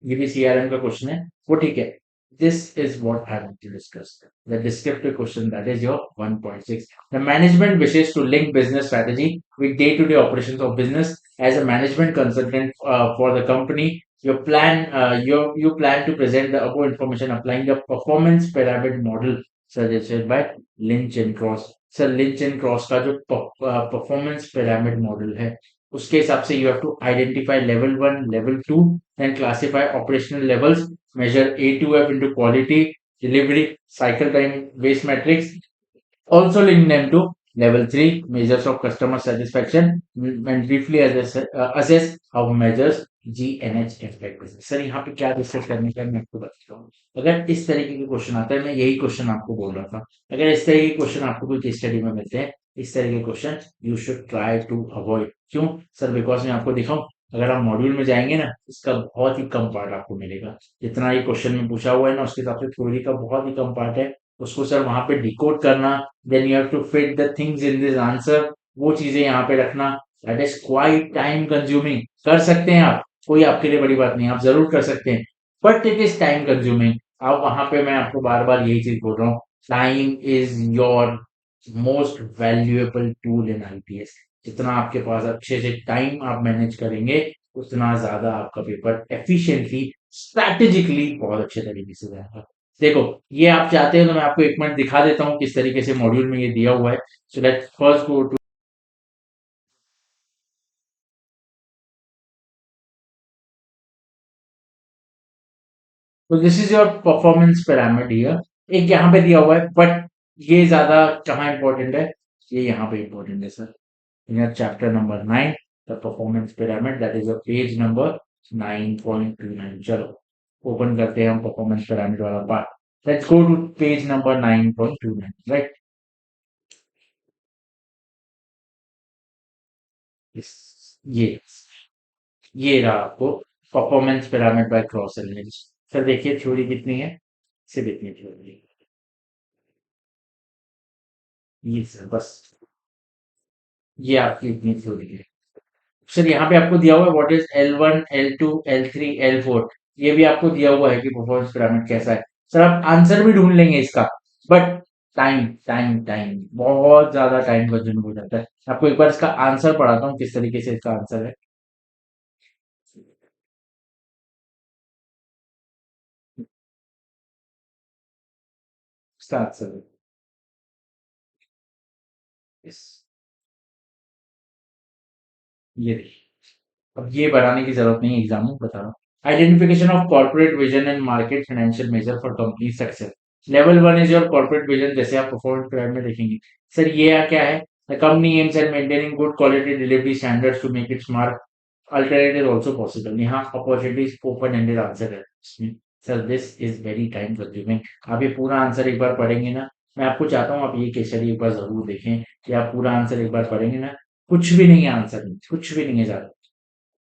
ये भी CRM का क्वेश्चन है, वो ठीक है। This is what I want to discuss. The descriptive question, that is your 1.6. The management wishes to link business strategy with day-to-day operations of business. As a management consultant for the company, you plan to present the above information applying the performance pyramid model suggested by Lynch and Cross. Sir, Lynch and Cross का जो performance pyramid model है, उसके हिसाब से you have to identify level 1, level 2, then classify operational levels, measure A2F into quality, delivery, cycle time, waste metrics. Also link them to level 3, measures of customer satisfaction, and briefly assess how measures GNH affect business. Sir यहाँ पे क्या डिस्कस करने का मैं आपको बताता हूँ। अगर इस तरीके के क्वेश्चन आता है, मैं यही क्वेश्चन आपको बोल रहा था, अगर इस तरह के क्वेश्चन आपको कोई केस स्टडी में मिलते हैं, इस तरह के question you should try to avoid. क्यों सर? बिकॉज मैं आपको दिखाऊं, अगर आप मॉड्यूल में जाएंगे ना, इसका बहुत ही कम पार्ट आपको मिलेगा। जितना ये क्वेश्चन में पूछा हुआ है ना, उसके हिसाब से थ्योरी का बहुत ही कम पार्ट है, उसको सर वहां पे डिकोड करना, then you have to fit the things in this answer, वो चीजें यहाँ पे रखना, that is quite time consuming. कर सकते हैं आप, कोई आपके लिए बड़ी बात नहीं, आप जरूर कर सकते हैं, but it is time consuming. अब वहां पे मैं आपको बार बार यही चीज बोल रहा हूँ, time is your most valuable tool in IPS। जितना आपके पास अच्छे से टाइम आप मैनेज करेंगे, उतना ज्यादा आपका पेपर एफिशिएंटली, स्ट्रैटेजिकली बहुत अच्छे तरीके से जाएगा। देखो, ये आप चाहते हो तो मैं आपको एक मिनट दिखा देता हूँ किस तरीके से मॉड्यूल में ये दिया हुआ है। So let's first go to, तो this is your performance pyramid here. एक यहाँ पे दिया हुआ है, बट ये ज्यादा कहाँ इंपॉर्टेंट है, ये यहाँ पे इंपॉर्टेंट है sir. In chapter number 9, the performance pyramid, that is page number 9.29। चलो ओपन करते हैं हम परफॉर्मेंस पिरामिड वाला part. Let's go to page number 9.29, right. ये ये रहा आपको performance pyramid by cross elimination. Sir देखिए थ्योरी कितनी है, सिर्फ इतनी थ्योरी, ये सर बस, ये आपकी इतनी थ्योरी है। सर यहाँ पे आपको दिया हुआ है what is L1, L2, L3, L4, ये भी आपको दिया हुआ है कि परफॉर्मेंस पिरामिड कैसा है। सर आप आंसर भी ढूंढ लेंगे इसका, बट टाइम टाइम टाइम बहुत ज्यादा टाइम कंज्यूम हो जाता है। आपको एक बार इसका आंसर पढ़ाता हूँ किस तरीके से इसका आंसर है। इसका आंसर है इस, ये देखिए, अब ये बनाने की जरूरत नहीं है, एग्जाम में बता रहा हूँ। Identification of corporate vision and market financial measure for company success. Level 1 is your corporate vision, जैसे आप परफॉर्मेंस पिरामिड में देखेंगे। सर ये क्या है, the company aims at maintaining good quality delivery standards to make its mark alternative also possible. यहाँ अपॉर्चुनिटीज ओपन एंडेड आंसर है इसमें। Sir this is very time consuming. आप ये पूरा आंसर एक बार पढ़ेंगे ना, मैं आपको चाहता हूँ आप ये केस स्टडी एक बार जरूर देखें, कि आप पूरा आंसर एक बार पढ़ेंगे ना, कुछ भी नहीं है आंसर में, कुछ भी नहीं है ज्यादा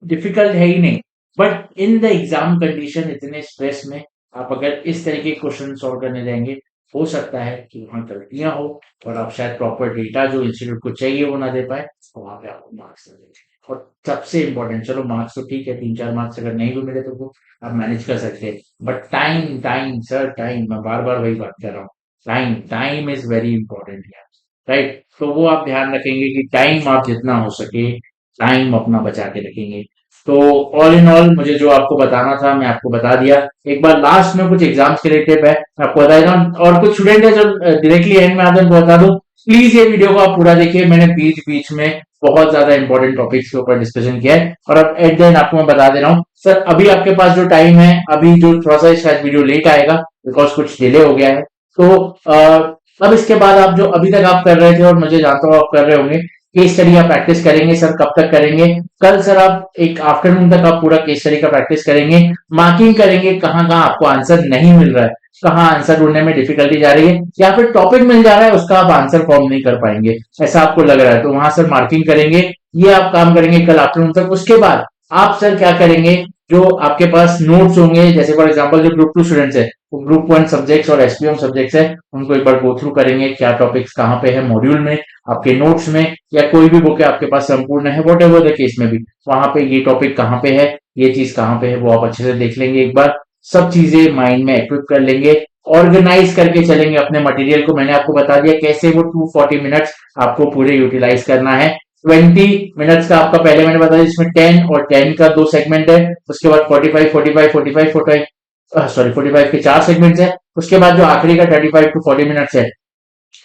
डिफिकल्ट है ही नहीं। But in the exam condition, इतने स्ट्रेस में आप अगर इस तरीके के क्वेश्चन सॉल्व करने जाएंगे, हो सकता है कि वहां गलतियां हो, और आप शायद प्रॉपर डेटा जो इंस्टीट्यूट को चाहिए वो ना दे पाए, तो वहां पे आपको मार्क्स ना दें। और सबसे इंपॉर्टेंट, चलो मार्क्स तो ठीक है, 3-4 मार्क्स अगर नहीं भी मिले तो वो आप मैनेज कर सकते हैं, but time time sir time, मैं बार बार वही बात कर रहा हूँ, time time is very important, right. तो वो आप ध्यान रखेंगे कि टाइम आप जितना हो सके टाइम अपना बचा के रखेंगे। तो ऑल इन ऑल मुझे जो आपको बताना था मैं आपको बता दिया। एक बार लास्ट में कुछ एग्जाम्स के लिए टिप है आपको बता देता हूँ, और कुछ स्टूडेंट है जो डायरेक्टली एंड में आते हैं उनको बता दूं, प्लीज ये वीडियो को आप पूरा देखिए। मैंने बीच बीच में बहुत ज्यादा इंपॉर्टेंट टॉपिक्स के ऊपर डिस्कशन किया है, और अब एट द एंड आपको मैं बता दे रहा हूँ, सर अभी आपके पास जो टाइम है, अभी जो थोड़ा सा शायद वीडियो लेट आएगा बिकॉज कुछ डिले हो गया है, तो अब इसके बाद आप जो अभी तक आप कर रहे थे और मुझे जानता हूँ आप कर रहे होंगे, केस स्टडी आप प्रैक्टिस करेंगे। सर कब तक करेंगे? कल सर आप एक आफ्टरनून तक आप पूरा केस स्टडी का प्रैक्टिस करेंगे, मार्किंग करेंगे कहाँ कहाँ आपको आंसर नहीं मिल रहा है, कहाँ आंसर ढूंढने में डिफिकल्टी जा रही है, या फिर टॉपिक मिल जा रहा है उसका आप आंसर फॉर्म नहीं कर पाएंगे, ऐसा आपको लग रहा है, तो वहां सर मार्किंग करेंगे। ये आप काम करेंगे कल आफ्टरनून तक। उसके बाद आप सर क्या करेंगे, जो आपके पास नोट्स होंगे, जैसे फॉर एग्जांपल जो ग्रुप 2 स्टूडेंट्स है, वो ग्रुप 1 सब्जेक्ट्स और एसपीएम सब्जेक्ट्स है, उनको एक बार गो थ्रू करेंगे, क्या टॉपिक्स कहाँ पे है मॉड्यूल में, आपके नोट्स में, या कोई भी बुक है आपके पास संपूर्ण है, वॉट एवर द केस में भी, वहां पे ये टॉपिक कहाँ पे है, ये चीज कहाँ पे है, वो आप अच्छे से देख लेंगे एक बार, सब चीजें माइंड में इक्विप कर लेंगे, ऑर्गेनाइज करके चलेंगे अपने मटेरियल को। मैंने आपको बता दिया कैसे वो 240 मिनट्स आपको पूरे यूटिलाइज करना है। 20 मिनट्स का आपका पहले मैंने बताया, जिसमें 10 और 10 का 2 सेगमेंट है, उसके बाद 45 45 45 45 सॉरी 45 के 4 सेगमेंट्स है, उसके बाद जो आखिरी का 35 टू 40 मिनट्स है,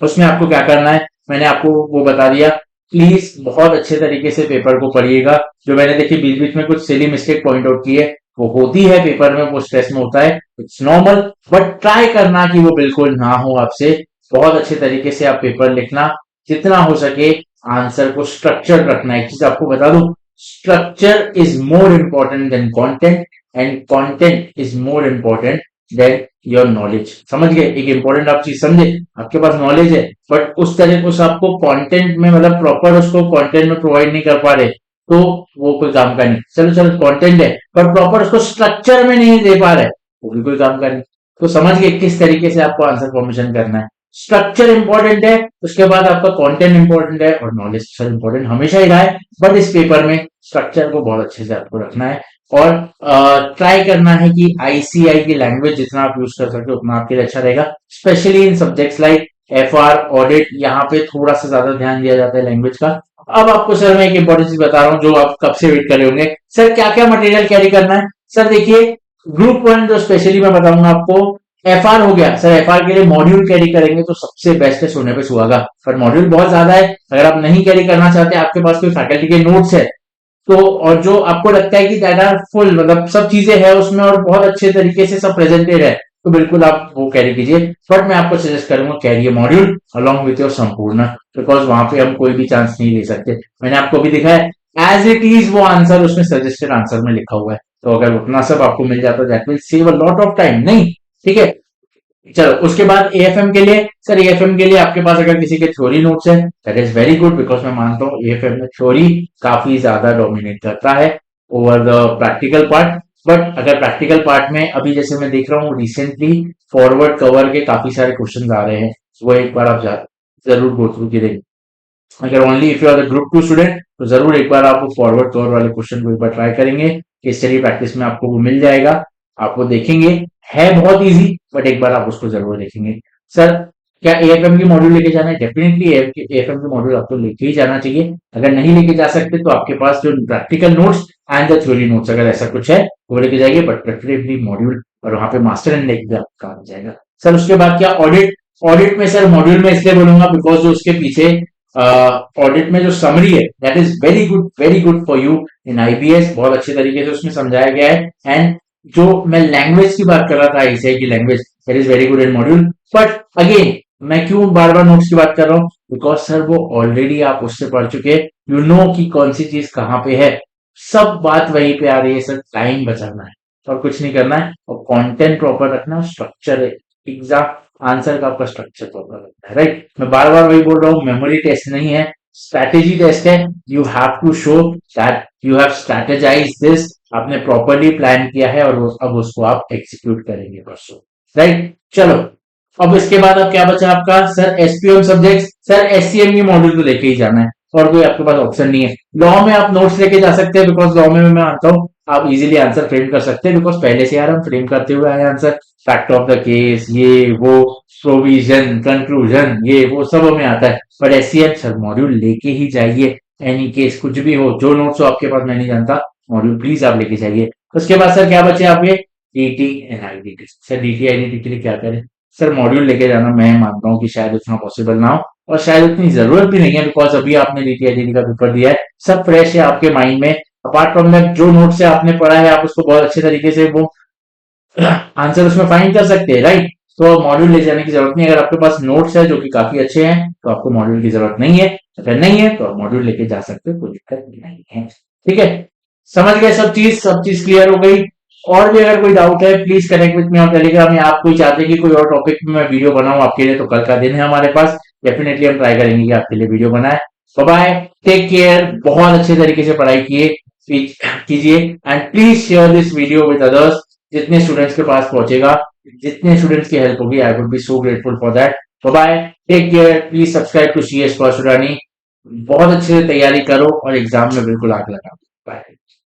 उसमें आपको क्या करना है मैंने आपको वो बता दिया। प्लीज बहुत अच्छे तरीके से पेपर को पढ़िएगा। जो मैंने देखिए बीच बीच में कुछ सिली मिस्टेक पॉइंट आउट की है, वो होती है पेपर में, वो स्ट्रेस में होता है, इट्स नॉर्मल, बट ट्राई करना कि वो बिल्कुल ना हो आपसे। बहुत अच्छे तरीके से आप पेपर लिखना, जितना हो सके आंसर को स्ट्रक्चर रखना। एक चीज आपको बता दूं, structure is more important than content, and content is more important than your knowledge. समझ गए? एक इंपॉर्टेंट आप चीज समझे, आपके पास नॉलेज है बट उस तरह उस आपको कंटेंट में मतलब प्रॉपर उसको कंटेंट में प्रोवाइड नहीं कर पा रहे, तो वो कोई काम का नहीं। चलो चलो कंटेंट है पर प्रॉपर उसको स्ट्रक्चर में नहीं दे पा रहे, वो भी कोई काम का नहीं। तो समझ गए किस तरीके से आपको आंसर फॉर्मेशन करना है। स्ट्रक्चर इंपॉर्टेंट है, उसके बाद आपका कंटेंट इंपॉर्टेंट है, और नॉलेज सर इंपॉर्टेंट हमेशा ही रहा है, बट इस पेपर में स्ट्रक्चर को बहुत अच्छे से आपको रखना है। और ट्राई करना है कि आईसीआई की लैंग्वेज जितना आप यूज कर सकते हो उतना आपके लिए अच्छा रहेगा, specially in subjects like FR audit, यहाँ पे थोड़ा सा ज्यादा ध्यान दिया जाता है लैंग्वेज का। अब आपको सर मैं एक इंपॉर्टेंट चीज बता रहा हूँ जो आप कब से वेट कर रहे होंगे, सर क्या क्या मटेरियल कैरी करना है। सर देखिए ग्रुप 1 जो स्पेशली मैं बताऊंगा आपको, एफआर हो गया। सर एफआर के लिए मॉड्यूल कैरी करेंगे तो सबसे बेस्ट है सोने पे सुहागा, पर मॉड्यूल बहुत ज्यादा है, अगर आप नहीं कैरी करना चाहते, आपके पास कोई फैकल्टी के नोट्स है तो, और जो आपको लगता है कि दैट आर फुल मतलब सब चीजें है उसमें और बहुत अच्छे तरीके से सब प्रेजेंटेड है, तो बिल्कुल आप वो कैरी कीजिए। बट मैं आपको सजेस्ट करूंगा carry module along with your संपूर्ण, बिकॉज वहां पे हम कोई भी चांस नहीं ले सकते। मैंने आपको भी दिखाया एज इट इज वो आंसर उसमें सजेस्टेड आंसर में लिखा हुआ है, तो अगर उतना सब आपको मिल जाता है that will save a lot of time, नहीं? ठीक है, चलो उसके बाद एएफएम के लिए, सर एएफएम के लिए आपके पास अगर किसी के थ्योरी नोट्स है that is very good, because मैं मानता हूँ एएफएम में थ्योरी काफी ज्यादा डोमिनेट करता है over the practical part. But अगर प्रैक्टिकल पार्ट में अभी जैसे मैं देख रहा हूँ रिसेंटली फॉरवर्ड कवर के काफी सारे क्वेश्चन आ रहे हैं, वो एक बार आप जरूर गो थ्रू करेंगे। अगर only if you are the group 2 student तो जरूर एक बार आप फॉरवर्ड कवर वाले क्वेश्चन को एक बार ट्राई करेंगे, केस स्टडी प्रैक्टिस में आपको वो मिल जाएगा, आप वो देखेंगे, है बहुत इजी, बट एक बार आप उसको जरूर देखेंगे। सर क्या एएफएम की मॉड्यूल लेके जाना है? डेफिनेटली एएफएम की मॉड्यूल आपको लेके ही जाना चाहिए। अगर नहीं लेके जा सकते तो आपके पास जो practical notes and the theory notes अगर ऐसा कुछ है वो लेके जाइए, बट प्रेफरेबली मॉड्यूल, और वहां पे मास्टर एंड लेके आपका आ जाएगा। सर उसके बाद क्या ऑडिट? ऑडिट में सर मॉड्यूल में इसलिए बोलूंगा बिकॉज जो उसके पीछे ऑडिट में जो समरी है that is very good for you in IBS, बहुत अच्छे तरीके से उसमें समझाया गया है। एंड जो मैं लैंग्वेज की बात कर रहा था आईसीआई की language, that is very good in module. But again मैं क्यों बार बार नोट्स की बात कर रहा हूँ, बिकॉज सर वो ऑलरेडी आप उससे पढ़ चुके हैं, यू नो कि कौन सी चीज कहाँ पे है, सब बात वहीं पे आ रही है। सर टाइम बचाना है और कुछ नहीं करना है, और कंटेंट प्रॉपर रखना, स्ट्रक्चर है, एग्जाम आंसर का आपका स्ट्रक्चर प्रॉपर रखना है, राइट? मैं बार बार वही बोल रहा हूँ, मेमोरी टेस्ट नहीं है, स्ट्रैटेजी टेस्ट है। You have to show that you have strategize this, आपने प्रॉपरली प्लान किया है और अब उसको आप एग्जीक्यूट करेंगे परसों, राइट? चलो अब इसके बाद अब क्या बचा आपका, sir SPM subject. Sir SCM की मॉड्यूल तो लेके ही जाना है और कोई आपके पास ऑप्शन नहीं है। लॉ में आप नोट्स लेके जा सकते हैं, बिकॉज लॉ में मैं मानता हूँ आप इजीली आंसर फ्रेम कर सकते हैं, बिकॉज पहले से यार हम फ्रेम करते हुए आए answer, fact of the case, ये वो, प्रोविजन, कंक्लूजन, ये वो सब हमें आता है। पर एससीएम सर मॉड्यूल लेके ही जाइए, एनी केस कुछ भी हो, जो नोट्स हो आपके पास मैं नहीं जानता, मॉड्यूल प्लीज आप लेके जाइए। उसके बाद सर क्या बचे आपके, DT and IDT. Sir DT IDT के लिए क्या करें? सर मॉड्यूल लेके जाना मैं मानता हूँ कि शायद उतना पॉसिबल ना हो, और शायद उतनी जरूरत भी नहीं है, बिकॉज अभी आपने डीटी आईडीटी का पेपर दिया है, सब फ्रेश है आपके माइंड में, अपार्ट फ्रॉम दैट जो नोट से आपने पढ़ा है आप उसको बहुत अच्छे तरीके से वो आंसर उसमें फाइंड कर सकते हैं, राइट। तो मॉड्यूल ले जाने की जरूरत नहीं है। अगर आपके पास नोट्स है जो कि काफी अच्छे हैं तो आपको मॉड्यूल की जरूरत नहीं है। अगर नहीं है तो आप मॉड्यूल लेके जा सकते हो, कोई दिक्कत नहीं है। ठीक है, समझ गए सब चीज क्लियर हो गई। और भी अगर कोई डाउट है please connect with me on Telegram, या आप कोई चाहते हैं कि कोई और टॉपिक में मैं वीडियो बनाऊं आपके लिए, तो कल का दिन है हमारे पास, डेफिनेटली हम ट्राई करेंगे कि आपके लिए वीडियो बनाए। बाय, टेक केयर, बहुत अच्छे तरीके से पढ़ाई कीजिए and please share this video with others. जितने स्टूडेंट्स के पास पहुंचेगा, जितने स्टूडेंट्स की हेल्प होगी, I would be so grateful for that. Bye, take care, please subscribe to CS Parshurani. बहुत अच्छे से तैयारी करो और एग्जाम में बिल्कुल आग लगाओ। बाय।